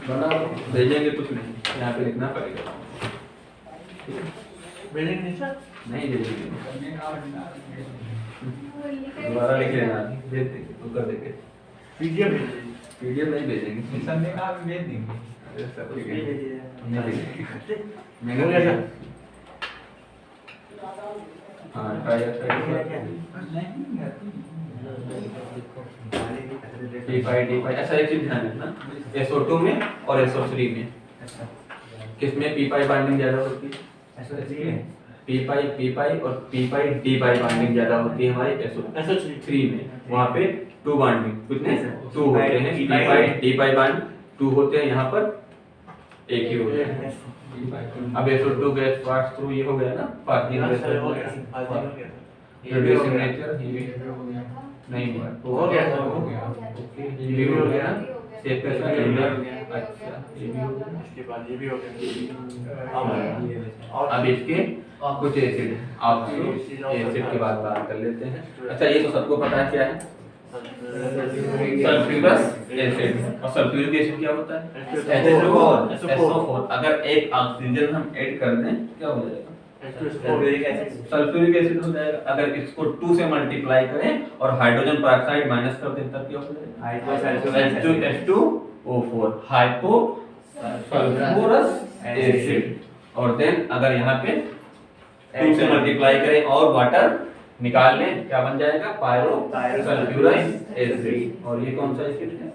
बना भेजेंगे कुछ नहीं, यहाँ पे लिखना पड़ेगा। बिल्डिंग नहीं सर नहीं भेजेंगे, दोबारा लिख लेना, भेज देंगे तो कर देंगे। पीडीएफ नहीं भेजेंगे, भेज देंगे। हाँ ट्राई D5 अच्छा एक चीज ध्यान रखना, SO2 में और SO3 में किसमें p पाई बाइंडिंग ज्यादा होती है? p पाई और p पाई d पाई बाइंडिंग ज्यादा होती है हमारे SO3 में। वहाँ पे 2 बाइंडिंग कितने? 2 होते हैं। p पाई d पाई बाइंड 2 होते हैं, यहाँ पर एक ही होता है। अब SO2 गैस पास थ्रू, ये हो गया ना पासिंग गैस, रिड्यूसिंग नेचर नहीं हुआ, हो गया सर, हो गया। ये भी हो गया। शेप कैसा है? अच्छा ये भी हो गया। इसके बाद ये भी हो गया। अब इसके कुछ एसिड एसिड के बाद कर लेते हैं। अच्छा ये तो सबको पता है क्या है? Sulphurous acid. और सल्फ्यूरिक एसिड क्या होता है? SO4। अगर एक ऑक्सीजन हम ऐड कर दें क्या हो जाएगा? सल्फ्यूरिक एसिड हो जाएगा। अगर इसको 2 से मल्टीप्लाई करें और हाइड्रोजन पेरोक्साइड माइनस कर दें तब क्या हो जाएगा? H2SO4 hypo sulphurous acid. और देन अगर यहाँ पे 2 से मल्टीप्लाई करें और वाटर निकाल लें क्या बन जाएगा? Pyro sulphurous acid. और ये कौन सा एसिड है?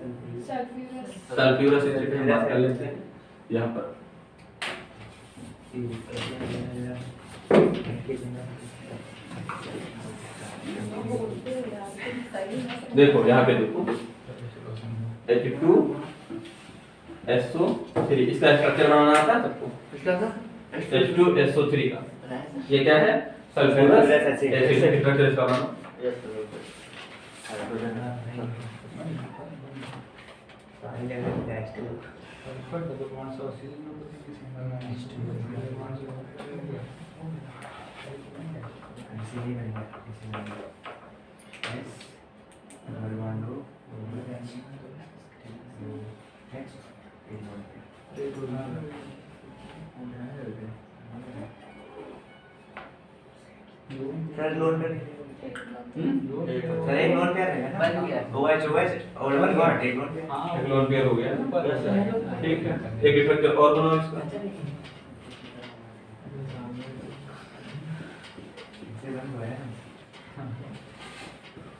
सल्फ्यूरस एसिड हम बात कर लेते हैं यहाँ पर। देखो यहाँ पे देखो H2SO3 इसका स्ट्रक्चर बनाना आता है सबको? H2SO3 का ये क्या है? Sulphurous acid. स्ट्रक्चर इसका बनाओ। सर लोन कर सर एक लोन कर रहे हैं ना? बन गया। OH और वन गॉट एक लोन एक लोन पेयर हो गया। ठीक है, एक स्ट्रक्चर और बनाओ इसका।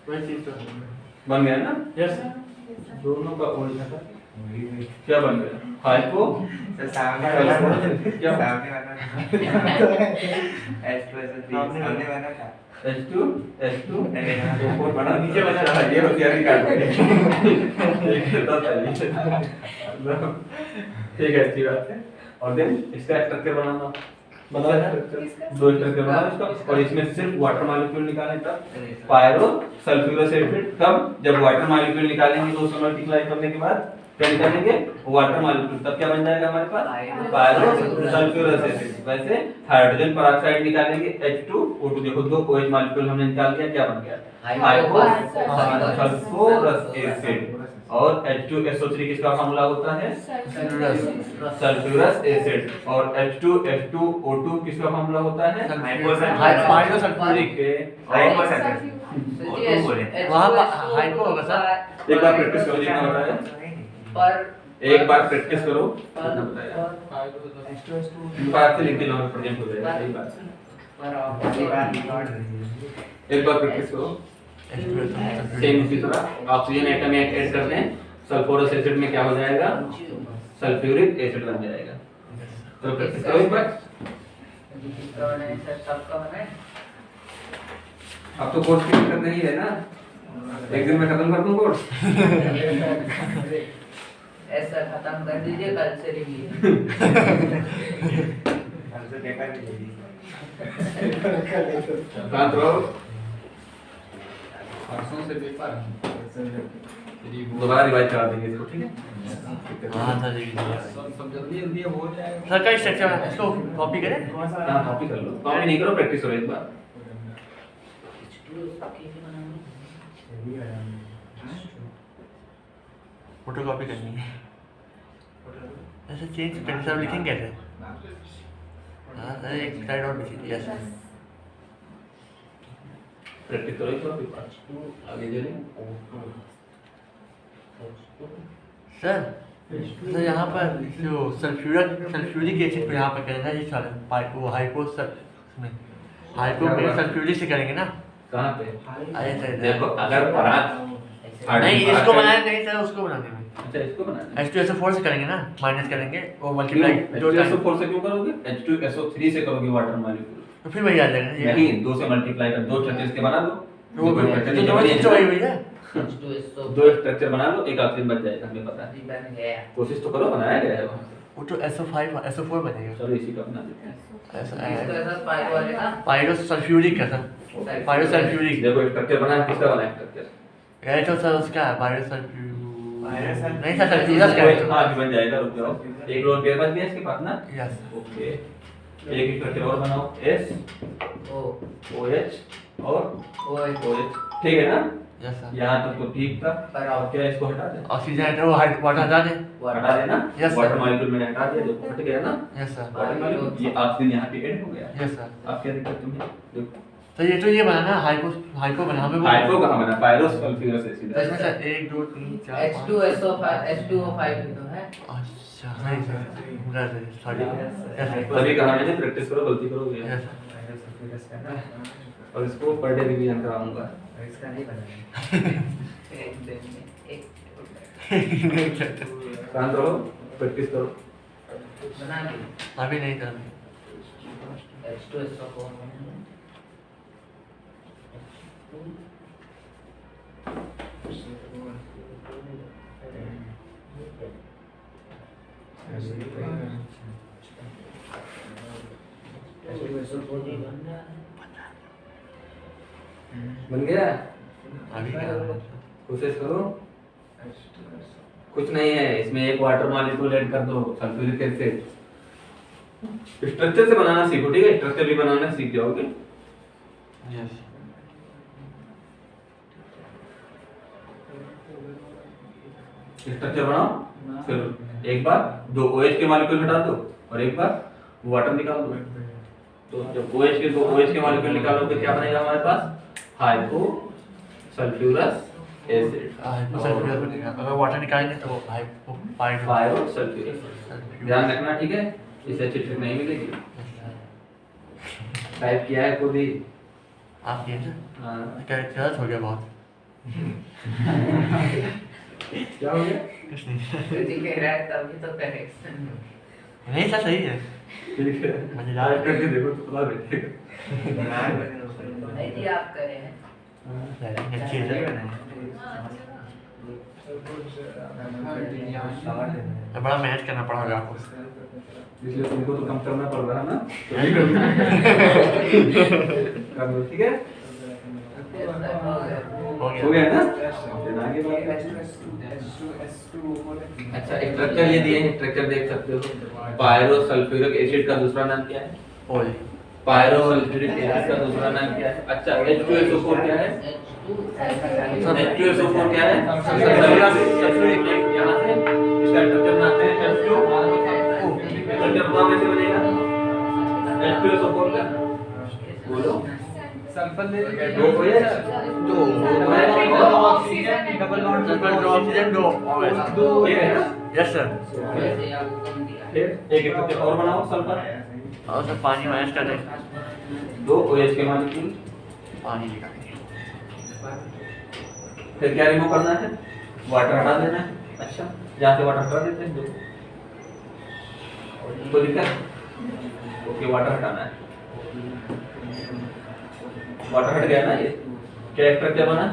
वही चीज तो बन गया ना? Yes sir. दोनों का उल्टा था। क्या बन गया? हाइपो सर सामने वाला क्या? सामने वाला H2SO3 सामने वाला था H2 अरे हाँ। बहुत बड़ा नीचे बना रहा है, ये बस यार निकाल दो। ठीक है, तो सही है। ठीक है, अच्छी बात है। और देन इसका स्ट्रक्चर बनाना दो स्ट्रक्चर बनाना इसका, और इसमें सिर्फ वाटर मॉलिक्यूल निकालने तब पायरो सल्फ्यूरस एसिड, तब जब वाटर मॉलिक्यूल निकालेंगे तो उसको मल्टीप्लाई करने के बाद क्या निकालेंगे? वाटर मॉलिक्यूल, तब क्या बन जाएगा हमारे पास? Pyro sulphurous acid. वैसे हाइड्रोजन पेरोक्साइड निकालेंगे H2O2, देखो दो OH मॉलिक्यूल हमने निकाल दिया, क्या बन गया? Hypo sulphurous acid. और H2SO3 किसका फार्मूला होता है? Sulphurous acid. और H2O2 किसका फार्मूला होता है? हाइड्रोसल्फ्यूरिक। वहाँ हाइपो होगा सर। एक बार प्रैक्टिस करो जितना बताया, पर एक बार प्रैक्टिस करो जितना पर बताया। बात से लिख के नंबर प्रेजेंट हो जाएगा, सही बात है। एक बार प्रैक्टिस करो। सेम उसी तरह ऑक्सीजन एटम ऐड करते हैं, सल्फ्यूरस एसिड में क्या हो जाएगा? सल्फ्यूरिक एसिड बन जाएगा। तो प्रैक्टिस करो एक बार। अब तो कोर्स फिनिश करना ही है ना, एक दिन में खत्म कर दूं कोर्स। ऐसा खत्म कर दीजिए, कल से रिव्यू। हमसे पेपर भी दे दीजिए शांत रहो। दोबारा रिवाइज करा देंगे इसको, ठीक है? हाँ सर जी सर का स्ट्रक्चर है, इसको कॉपी करें? हाँ, कॉपी कर लो। कॉपी नहीं करो, प्रैक्टिस करो एक बार। फोटो कॉपी करनी है। ऐसे चेंज करके सब लिखेंगे कैसे? हाँ सर एक स्लाइड और लिखिए। यस प्रैक्टिस करो एक बार, आगे चलें। सर सर यहाँ पर जो सल्फ्यूरिक एसिड को यहाँ पर करेंगे ये सारे वो हाइपो में सल्फ्यूरिक से करेंगे ना? कहाँ पे? अरे सर देखो, अगर पराग नहीं इसको बनाया नहीं सर, उसको बनाने में अच्छा इसको बनाना है। H2SO4 से करेंगे ना, माइनस करेंगे वो मल्टीप्लाई दो टाइम, H2SO4 से क्यों करोगे? H2SO3 से करोगे वाटर मॉलिक्यूल। तो फिर वही आ जाएगा ये। नहीं, दो से मल्टीप्लाई कर, दो स्ट्रक्चर्स के बना दो। वो तो दोनों चीज तो वही हुई है। दो स्ट्रक्चर बना लो, एक ऑक्सीजन बच जाएगा, हमें पता है। कोशिश तो करो, बनाया गया है वहाँ से। वो तो SO4 बनेगा। चलो इसी का बना देते हैं। पायरो सल्फ्यूरिक का सर, पायरो सल्फ्यूरिक। देखो स्ट्रक्चर बना है, किसका बना है स्ट्रक्चर? ये तो सर उसका है पायरो सल्फ्यूरिक नहीं सर, इसका सल्फ्यूरस का है। हाँ भी बन जाएगा, रुक जाओ। एक लोन पेयर बच गया इसके पास ना? यस ओके, एक स्ट्रक्चर और बनाओ, S OH और OH, ठीक है ना? Yes sir. यहाँ तक तो ठीक था। और क्या इसको हटा दें? ऑक्सीजन है वो वाटर हटा दे। हटा देना। Yes, sir. वाटर मॉलिक्यूल मैंने हटा दिया, देखो हट गया ना? Yes sir. वाटर मॉलिक्यूल, ये ऑक्सीजन यहाँ पे ऐड हो गया। Yes sir. अब क्या दिक्कत तुम्हें? देखो तो ये बनाना हाइपो बना हमें वो। हाइपो कहाँ बना? Pyro sulphurous acid. तो इसमें सर 1 2 3 4 5 H2O5 भी तो है। अच्छा नहीं सर सॉरी। तभी कहा मैंने प्रैक्टिस करो, गलती करोगे। यस और इसको पर डे रिवीजन कराऊंगा। इसका नहीं बनाना एक दिन में एक शांत रहो, प्रैक्टिस करो। बना ली। अभी नहीं कर H2SO4 बन गया? अभी कोशिश करो। कुछ नहीं है इसमें, एक वाटर मॉलिक्यूल ऐड कर दो, सल्फ्यूरिक एसिड। स्ट्रक्चर से बनाना सीखो, ठीक है? स्ट्रक्चर भी बनाना सीख जाओगे। यस स्ट्रक्चर बनाओ, फिर एक बार दो OH के मॉलिक्यूल हटा दो और एक बार वाटर निकाल दो। तो जब OH के दो OH के मॉलिक्यूल निकालोगे क्या बनेगा हमारे पास? Hypo sulphurous acid. सल्फ्यूरस बनेगा। अगर वाटर निकालेंगे तो पायरो सल्फ्यूरस। ध्यान रखना, ठीक है? इससे अच्छी ट्रिक नहीं मिलेगी। टाइप किया है खुद ही। आप किए ना? हाँ, क्या गलत हो गया बहुत। क्या हो गया? कुछ नहीं यदि कह रहा है तभी तो करेक्शन नहीं सर सही है ठीक है मजेदार करके देखो तो पता बैठेगा नहीं जी आप करे हैं अच्छी है तो बड़ा मेहनत करना पड़ा होगा आपको इसलिए तुमको तो कम करना पड़ रहा है ना कर लो ठीक है हो हो गया ना आगे बात अच्छा स्ट्रक्चर ये दिए हैं स्ट्रक्चर देख सकते हो पायरो सल्फ्यूरिक एसिड का दूसरा नाम क्या है ओए पायरो सल्फ्यूरिक एसिड का दूसरा नाम क्या है अच्छा H2SO4 क्या है H2SO4 क्या है सल्फ्यूरिक यहां से इसका स्ट्रक्चर बनाते हैं H2 स्ट्रक्चर बताओ कैसे बनेगा H2SO4 का बोलो सल्फर ले दो OH दो ऑक्सीजन डबल बॉन्ड सल्फर दो ऑक्सीजन दो ठीक है ना यस सर जैसे आपको कम दिया फिर एक स्ट्रक्चर और बनाओ सल्फर और सर पानी मैच कर दें दो OH के मॉलिक्यूल पानी निकालेंगे फिर क्या रिमूव करना है वाटर हटा देना है अच्छा यहाँ से वाटर हटा देते हैं दो कोई दिक्कत ओके वाटर हटाना है वाटर हट गया ना ये क्या स्ट्रक्चर बना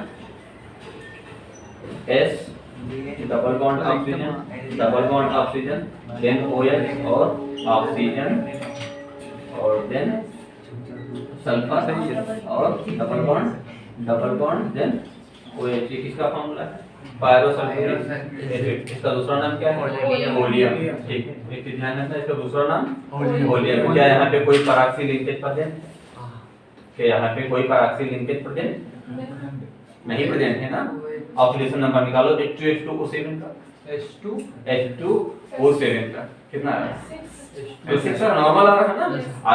S double bond oxygen then OH और ऑक्सीजन और देन सल्फर और डबल बॉन्ड देन OH ये किसका फॉर्मूला है पायरो सल्फ्यूरिक एसिड इसका दूसरा नाम क्या है ओलियम ठीक है एक चीज ध्यान रखना इसका दूसरा नाम ओलियम क्या यहाँ पे कोई पराक्सी लिंकेज प्रेजेंट क्या यहाँ पे कोई पराक्सी लिंकेज प्रेजेंट नहीं प्रेजेंट है ना ऑक्सीडेशन नंबर निकालो H2SO7 का H2O7 का कितना है तो 6 नॉर्मल आ रहा है ना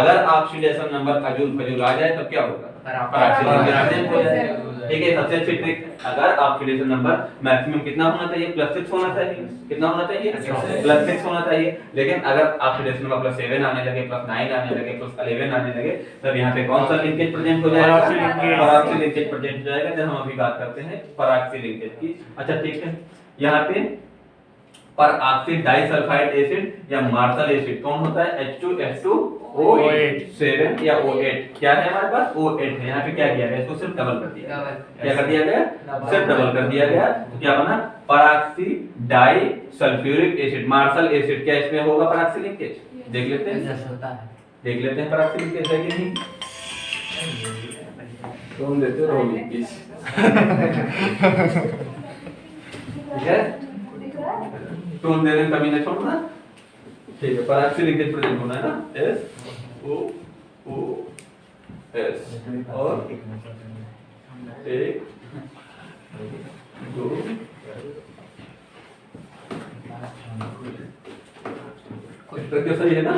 अगर ऑक्सीडेशन नंबर अजूल फजूल आ जाए तब क्या होगा पराक्सी लिंकेज प्रेजेंट हो जाएगा ठीक है सबसे अच्छी ट्रिक अगर ऑक्सीडेशन नंबर मैक्सिमम कितना होना चाहिए +6 होना चाहिए कितना होना चाहिए +6 होना चाहिए लेकिन अगर ऑक्सीडेशन नंबर +7 आने लगे +9 आने लगे +11 आने लगे तब यहाँ पे कौन सा लिंकेज प्रेजेंट हो जाएगा पराक्सी लिंकेज प्रेजेंट हो जाएगा जब हम अभी बात करते हैं पराक्सी लिंकेज की अच्छा ठीक है यहाँ पे परऑक्सी डाइसल्फाइड एसिड या मार्शल एसिड कौन होता है H2SO7 या O8 क्या है हमारे पास O8 है यहाँ पे क्या किया गया इसको सिर्फ डबल कर दिया क्या कर दिया गया सिर्फ डबल कर दिया गया तो क्या बना peroxy disulphuric acid Marshall acid क्या इसमें होगा परऑक्सी लिंकेज देख लेते हैं देख लेते हैं परऑक्सी लिंकेज है कि नहीं तुम देते हो लिंकेज ठीक है टोन दे दें कभी ना छोड़ना ठीक है पराक्सी लिंकेज प्रेजेंट होना है ना SOOS और 1 2 स्ट्रक्चर सही है ना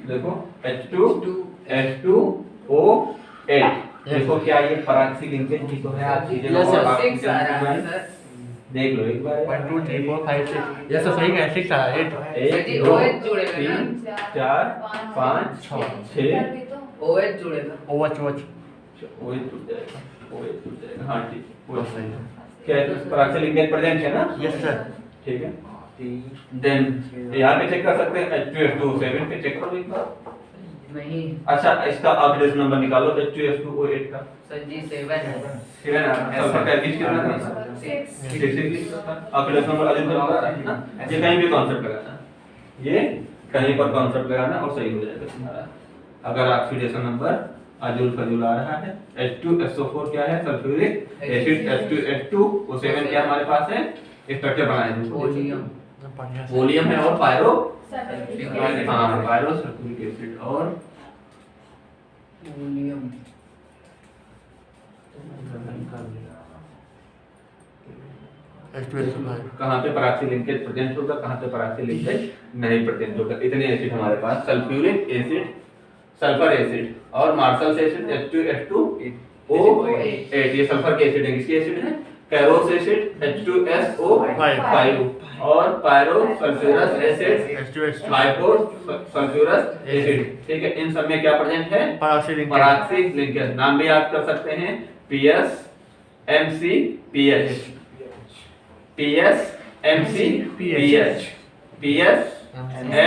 देखो H2SO8 देखो क्या ये पराक्सी लिंकेज भी तो है ऑक्सीजन और ऑक्सीजन देख लो एक बार 1 2 3 4 5 6 यस सर सही है 6 आ 8 1 2 3 4 5 6 OH जुड़ेगा ओवच ओवच OH टूट जाएगा हाँ ठीक वो सही है क्या है पराक्सी लिंकेज प्रेजेंट है ना यस सर ठीक है देन यहाँ पे चेक कर सकते हैं H2SO7 पे चेक करो एक बार नहीं अच्छा इसका ऑक्सीडेशन नंबर निकालो H2SO8 का सर जी 7 है 7 आ सल्फर का एसिड कितना था 6 ऑक्सीडेशन नंबर अजून लगा रहा है ना ये कहीं भी कांसेप्ट लगाना ये कहीं पर कांसेप्ट लगाना और सही हो जाएगा तुम्हारा अगर ऑक्सीडेशन नंबर अजूल फजूल आ रहा है H2SO4 क्या है सल्फ्यूरिक एसिड H2SO7 क्या हमारे पास है स्ट्रक्चर बनाए हैं वोलियम है और पायरो हाँ पायरो सल्फ्यूरिक एसिड और वोलियम कहाँ पे पराक्सी लिंकेज प्रेजेंट होगा कहाँ पे पराक्सी लिंकेज नहीं प्रेजेंट होगा इतने एसिड हमारे पास सल्फ्यूरिक एसिड सल्फर एसिड और मार्शल एसिड H2S2O8 ये सल्फर के एसिड है किसके एसिड है कैरोस एसिड H2SO5 और pyro sulphurous acid hypo sulphurous acid ठीक है इन सब में क्या प्रेजेंट है पराक्सी लिंकेज नाम भी याद कर सकते हैं PS MCPH PS MCPH PS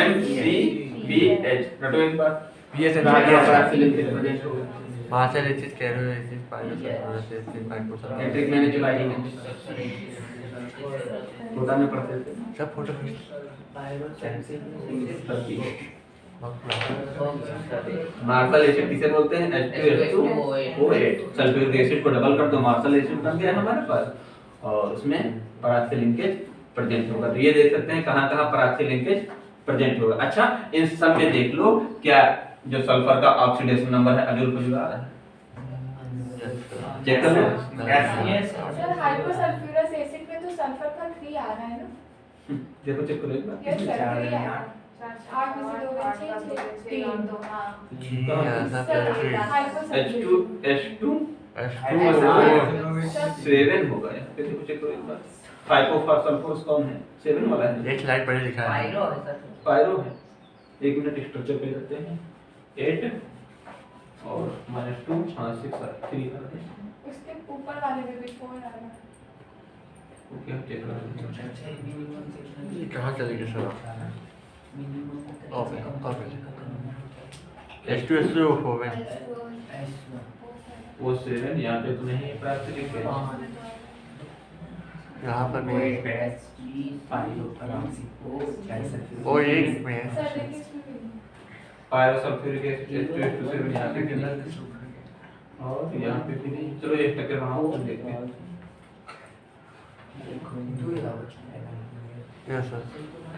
MCPH रटो एक बार PS and कहाँ PS. कहाँ से लिंकेज प्रेजेंट होगा मार्शल एसिड कैरो एसिड पाइलोसल्फोरेसिड पाइकोसल्फोरेसिड मैट्रिक मैंने चलाई है छोटा में पढ़ते थे सब फोटो मार्शल एसिड किसे बोलते हैं H2SO8 सल्फ्यूरिक एसिड को डबल कर दो मार्शल एसिड बन गया हमारे पास और उसमें पराग से लिंकेज प्रेजेंट होगा। तो ये देख सकते हैं कहां कहां पराग से लिंकेज प्रेजेंट होगा। अच्छा इन सब में देख लो क्या जो सल्फर का ऑक्सीडेशन नंबर है अजूल को जुड़ा रहा है चेक कर लो। सर हाइपोसल्फ्यूरस एसिड में तो सल्फर का 3 आ रहा है ना? देखो चेक करो एक बार यस सर 3 आ रहा है। 8 में से 2 में 6 3 तो हां H2 7 होगा यहाँ पे देखो चेक करो एक बार। हाइपोसल्फोरस कौन है 7 वाला है एक स्लाइड पढ़े लिखा है पायरो है सर। पायरो है। एक मिनट स्ट्रक्चर पे करते हैं 8 और -2 हां 6 3 उसके ऊपर वाले में भी 4 आ रहा है। ओके हम चेक कर लेते हैं। ये कहाँ चले गए सर H2SO4 वो 7 यहाँ पे तो नहीं प्राप्त लिखे यहाँ पर भी और और एक में है सर देखिए इसमें भी पायरोसल्फ्यूरिक एसिड H2SO7 यहाँ पे कितना और यहाँ पे भी नहीं। चलो एक टक्कर बनाओ और देखते हैं यस सर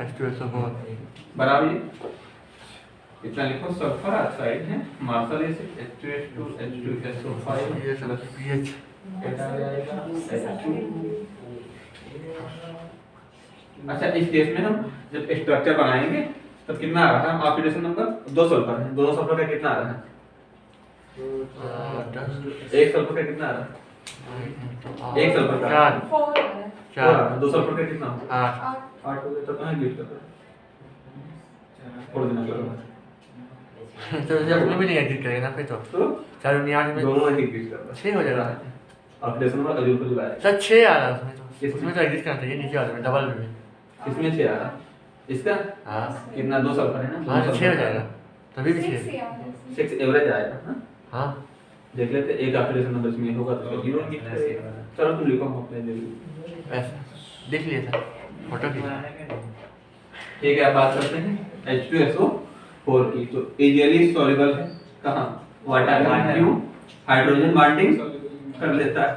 H2SO4 बराबर ये इतना लिखो सल्फर ऑक्साइड है मार्शल एसिड H2SO5 ये सब पीएच बेटा आ जाएगा H2। अच्छा इस केस में हम जब स्ट्रक्चर बनाएंगे तब कितना आ रहा है ऑक्सीडेशन नंबर 2 सल्फर है दोनों सल्फर का कितना आ रहा है एक सल्फर का कितना आ रहा है एक सल्फर का 4 आ रहा है। 4 2 सल्फर का कितना 8 8 हो गया तो कहां गिफ्ट कर छोड़ देना करो तो जब उसमें भी नहीं एडिट करेंगे ना फिर तो तो 4 9 में दोनों में गिफ्ट कर 6 हो जाएगा ऑक्सीडेशन नंबर अजूल को जुड़ा है सर 6 आ रहा है उसमें तो एडिट करना चाहिए नीचे वाले में डबल में इसमें 6 आ रहा इसका हाँ कितना 2 सल्फर है ना हाँ 6 हो जाएगा तभी भी 6 6 आ रहा है। 6 एवरेज आएगा हां हाँ देख लेते एक ऑक्सीडेशन नंबर इसमें होगा तो 0 गिफ्ट करेगा। चलो तुम लिखो हम अपने ले लो ऐसा देख लिया सर फोटो की ठीक है अब बात करते हैं H2SO4 की। तो इजीली सॉल्युबल है कहां वाटर में क्यों हाइड्रोजन बॉन्डिंग कर लेता है।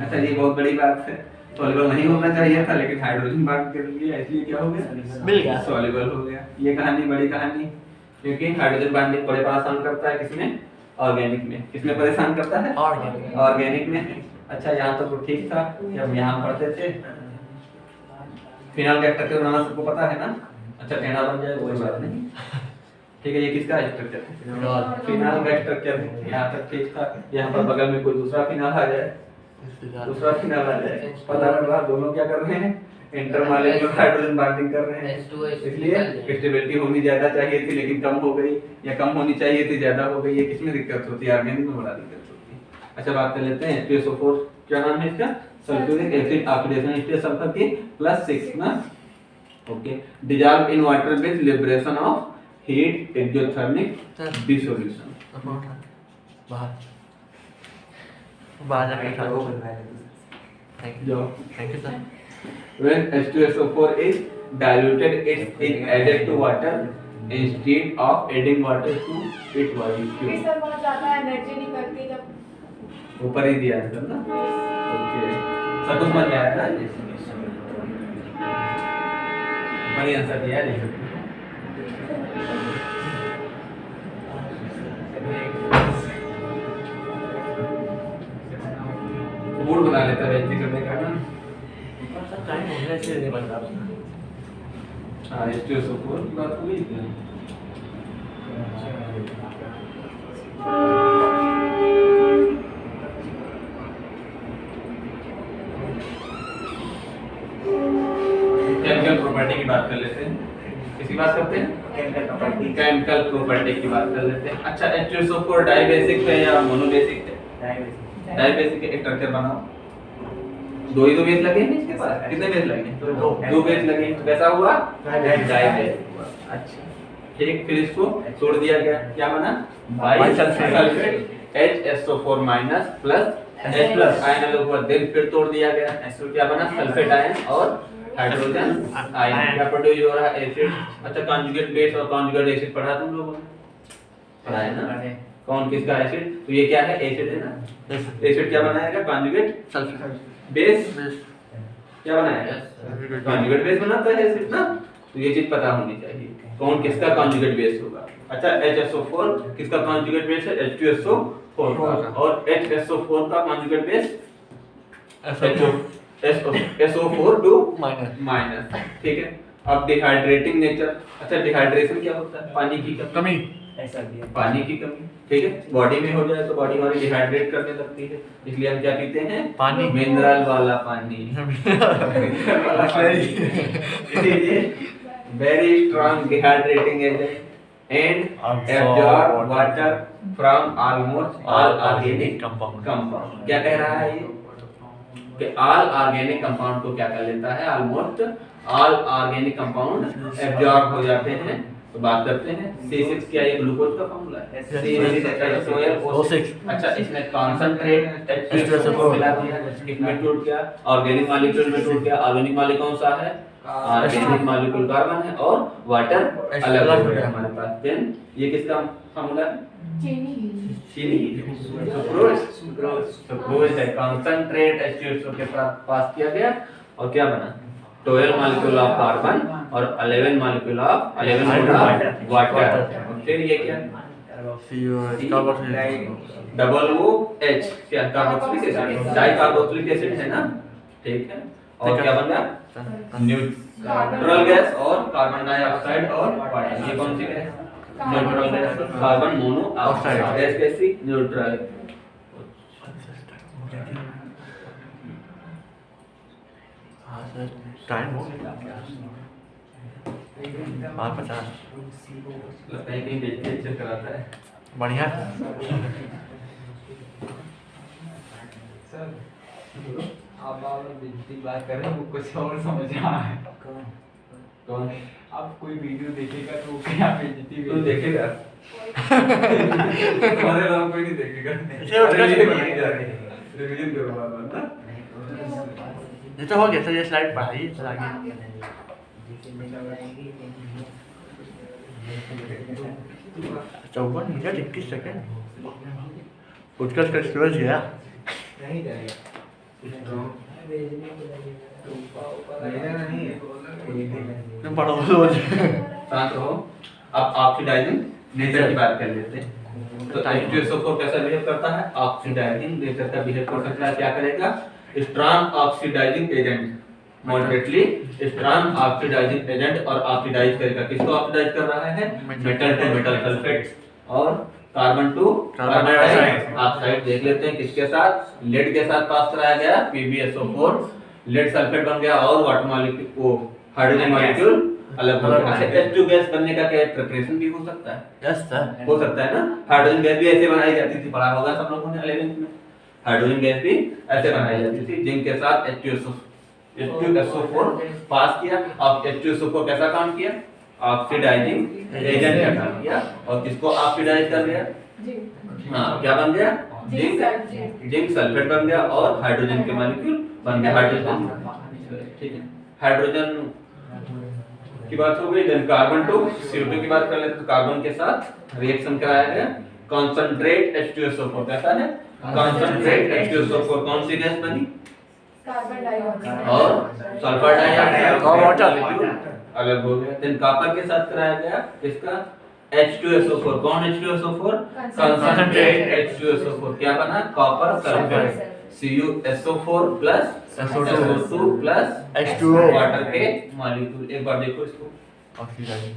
अच्छा ये बहुत बड़ी बात है सॉल्युबल नहीं होना चाहिए था लेकिन हाइड्रोजन बॉन्ड कर लिया इसलिए क्या हो गया मिल गया सॉल्युबल हो गया। ये कहानी बड़ी कहानी क्योंकि हाइड्रोजन बॉन्डिंग बड़े परेशान करता है किसमें ऑर्गेनिक में किसमें परेशान करता है ऑर्गेनिक में। अच्छा यहाँ तक तो ठीक था जब यहाँ पढ़ते थे फिनाल का स्ट्रक्चर बनाना सबको पता है ना। अच्छा टेढ़ा बन जाए कोई बात नहीं ठीक है। ये किसका स्ट्रक्चर है फिनाल का स्ट्रक्चर है यहाँ तक ठीक था। यहाँ पर बगल में कोई दूसरा फिनाल आ जाए दूसरा फिनाल आ जाए पता लग रहा दोनों क्या कर रहे हैं इंटरमॉलिक्यूलर हाइड्रोजन बॉन्डिंग कर रहे हैं। इसलिए स्टेबिलिटी होनी ज्यादा चाहिए थी लेकिन कम हो गई या कम होनी चाहिए थी ज्यादा हो गई। ये किसमें दिक्कत होती है ऑर्गेनिक में बड़ा दिक्कत होती है। अच्छा बात कर लेते हैं H2SO4 क्या नाम है इसका sulphuric acid oxidation state sulphur की +6 ना okay dissolve in water with liberation of heat exothermic dissolution बाहर बाहर जाके खा लो thank you sir when H2SO4 is diluted it is added to water instead of adding water to its भी molecule सर बहुत ज्यादा एनर्जी नहीं करती जब ऊपर ही दिया है ना ओके सब कुछ समझ में आया ना बढ़िया आंसर दिया है मूड बना लेता है बेइज्जती करने का ना टाइम हो गया इसलिए नहीं बन रहा हाँ H2SO4 की बात हुई क्या केमिकल प्रॉपर्टी की बात कर लेते हैं किसकी बात करते हैं केमिकल प्रॉपर्टी की बात कर लेते हैं। अच्छा H2SO4 डाइबेसिक है या मोनोबेसिक है डाइबेसिक है एक स्ट्रक्चर बनाओ दो ही तो बेस लगे हैं इसके पास, कितने बेस लगे? दो बेस लगे, तो कैसा हुआ? Di base. अच्छा ठीक, फिर इसको तोड़ दिया गया, क्या बना? Bi sulphate HSO4 minus plus H plus ion अलग हुआ, देन फिर तोड़ दिया गया, SO क्या बना? सल्फेट आयन और हाइड्रोजन आयन। क्या प्रोड्यूस हो रहा है? एसिड। अच्छा कॉन्जुगेट बेस और कॉन्जुगेट एसिड पढ़ा तुम लोगों ने? पढ़ा है ना? कौन किसका एसिड? तो ये क्या है? एसिड है ना? एसिड क्या बनाएगा? कॉन्जुगेट सल्फेट बेस बेस क्या बनाएगा? कॉन्जुगेट बेस बनाता है एसिड ना, तो ये चीज पता होनी चाहिए कौन किसका कॉन्जुगेट बेस होगा। अच्छा HSO4 किसका कॉन्जुगेट बेस है? H2SO4 का, और HSO4 का कॉन्जुगेट बेस SO4 माइनस। ठीक है, अब डिहाइड्रेटिंग नेचर। अच्छा डिहाइड्रेशन क्या होता है? पानी की कमी, पानी की कमी। ठीक है, बॉडी में हो जाए तो बॉडी हमारी डिहाइड्रेट करने लगती है, इसलिए हम क्या पीते हैं? पानी। मिनरल वाला पानी। इसीलिए very strong dehydrating agent and absorb water from almost all organic compound. क्या कह रहा है ये? कि ऑल ऑर्गेनिक कंपाउंड को क्या कर लेता है? Almost all organic compound absorb हो जाते हैं। तो बात करते हैं C6 क्या? ये ग्लूकोज का फार्मूला है, C6H12O6। अच्छा इसमें कॉन्सेंट्रेट H2SO4 मिला दिया, इसमें टूट गया, ऑर्गेनिक मॉलिक्यूल में टूट गया। ऑर्गेनिक मॉलिक्यूल कौन सा है? ऑर्गेनिक मॉलिक्यूल कार्बन है और वाटर अलग हो गया हमारे पास। देन ये किसका फार्मूला है? चीनी। सुक्रोज है, कॉन्सेंट्रेट H2SO के साथ पास किया गया और क्या बना? 12 मॉलिक्यूल ऑफ कार्बन और 11 मॉलिक्यूल ऑफ वाटर। फिर ये क्या? डबल OH क्या? Carboxylic acid, dicarboxylic acid है ना? ठीक है, और क्या बन गया? न्यूट्रल गैस और कार्बन डाइऑक्साइड और वाटर। ये कौन सी गैस? Neutral gas, carbon monoxide. Gas कैसी? न्यूट्रल। टाइम हो गया 50। लगता है कहीं बेइज्जती अच्छा कराता है। बढ़िया। सर आप बेइज्जती बात कर रहे हैं, वो कुछ और समझ रहा है। कौन? आप कोई वीडियो देखेगा तो क्या बेइज्जती तू देखेगा? हमारे अलावा कोई नहीं देखेगा। रिवीजन करवा ना। ये तो हो गया सर, ये स्लाइड पढ़ाइए सर आगे। 54 मिनट 21 सेकंड। उत्कर्ष का सूरज गया। नहीं जाएगा। तुम पढ़ो रोज। शांत रहो। अब ऑक्सीडाइजिंग नेचर की बात कर लेते हैं। तो H2SO4 कैसा बिहेव करता है? ऑक्सीडाइजिंग नेचर का बिहेव कर सकता है। क्या करेगा? Strong oxidizing agent, moderately strong oxidizing agent, और ऑक्सीडाइज करेगा। किसको ऑक्सीडाइज कर रहा है? मेटल टू मेटल सल्फेट और कार्बन टू कार्बन डाइऑक्साइड। देख लेते हैं किसके साथ? लेड के साथ पास कराया गया, PbSO4, लेड सल्फेट बन गया और वाटर मॉलिक्यूल को हाइड्रोजन मॉलिक्यूल अलग हो गया। अच्छा H2 गैस बनने का क्या प्रिपरेशन भी हो सकता है? यस सर, हो सकता है ना। हाइड्रोजन गैस भी ऐसे बनाई जाती थी, पढ़ा होगा सब लोगों ने 11th में। हाइड्रोजन गैस भी ऐसे बनाई जाती थी, जिंक के साथ H2SO4 पास किया। अब H2SO4 कैसा काम किया? ऑक्सीडाइजिंग एजेंट का काम किया। और किसको ऑक्सीडाइज कर दिया? हाँ, क्या बन गया? जिंक सल्फेट बन गया और हाइड्रोजन के मॉलिक्यूल बन गया हाइड्रोजन। ठीक है, हाइड्रोजन की बात हो गई। देन कार्बन टू CO2 की बात कर लेते हैं। तो कार्बन के साथ रिएक्शन कराया गया, कॉन्सेंट्रेट H2SO4 कैसा है? कॉन्सेंट्रेट H2SO4 कौन सी गैस बनी? कार्बन डाइऑक्साइड और सल्फर डाइऑक्साइड और वाटर अलग हो गया। देन कॉपर के साथ कराया गया किसका? H2SO4। कौन H2SO4? कॉन्सेंट्रेट H2SO4 क्या बना? Copper sulphate, CuSO4 plus SO2 plus H2O water के मॉलिक्यूल। एक बार देखो इसको। ऑक्सीडाइजिंग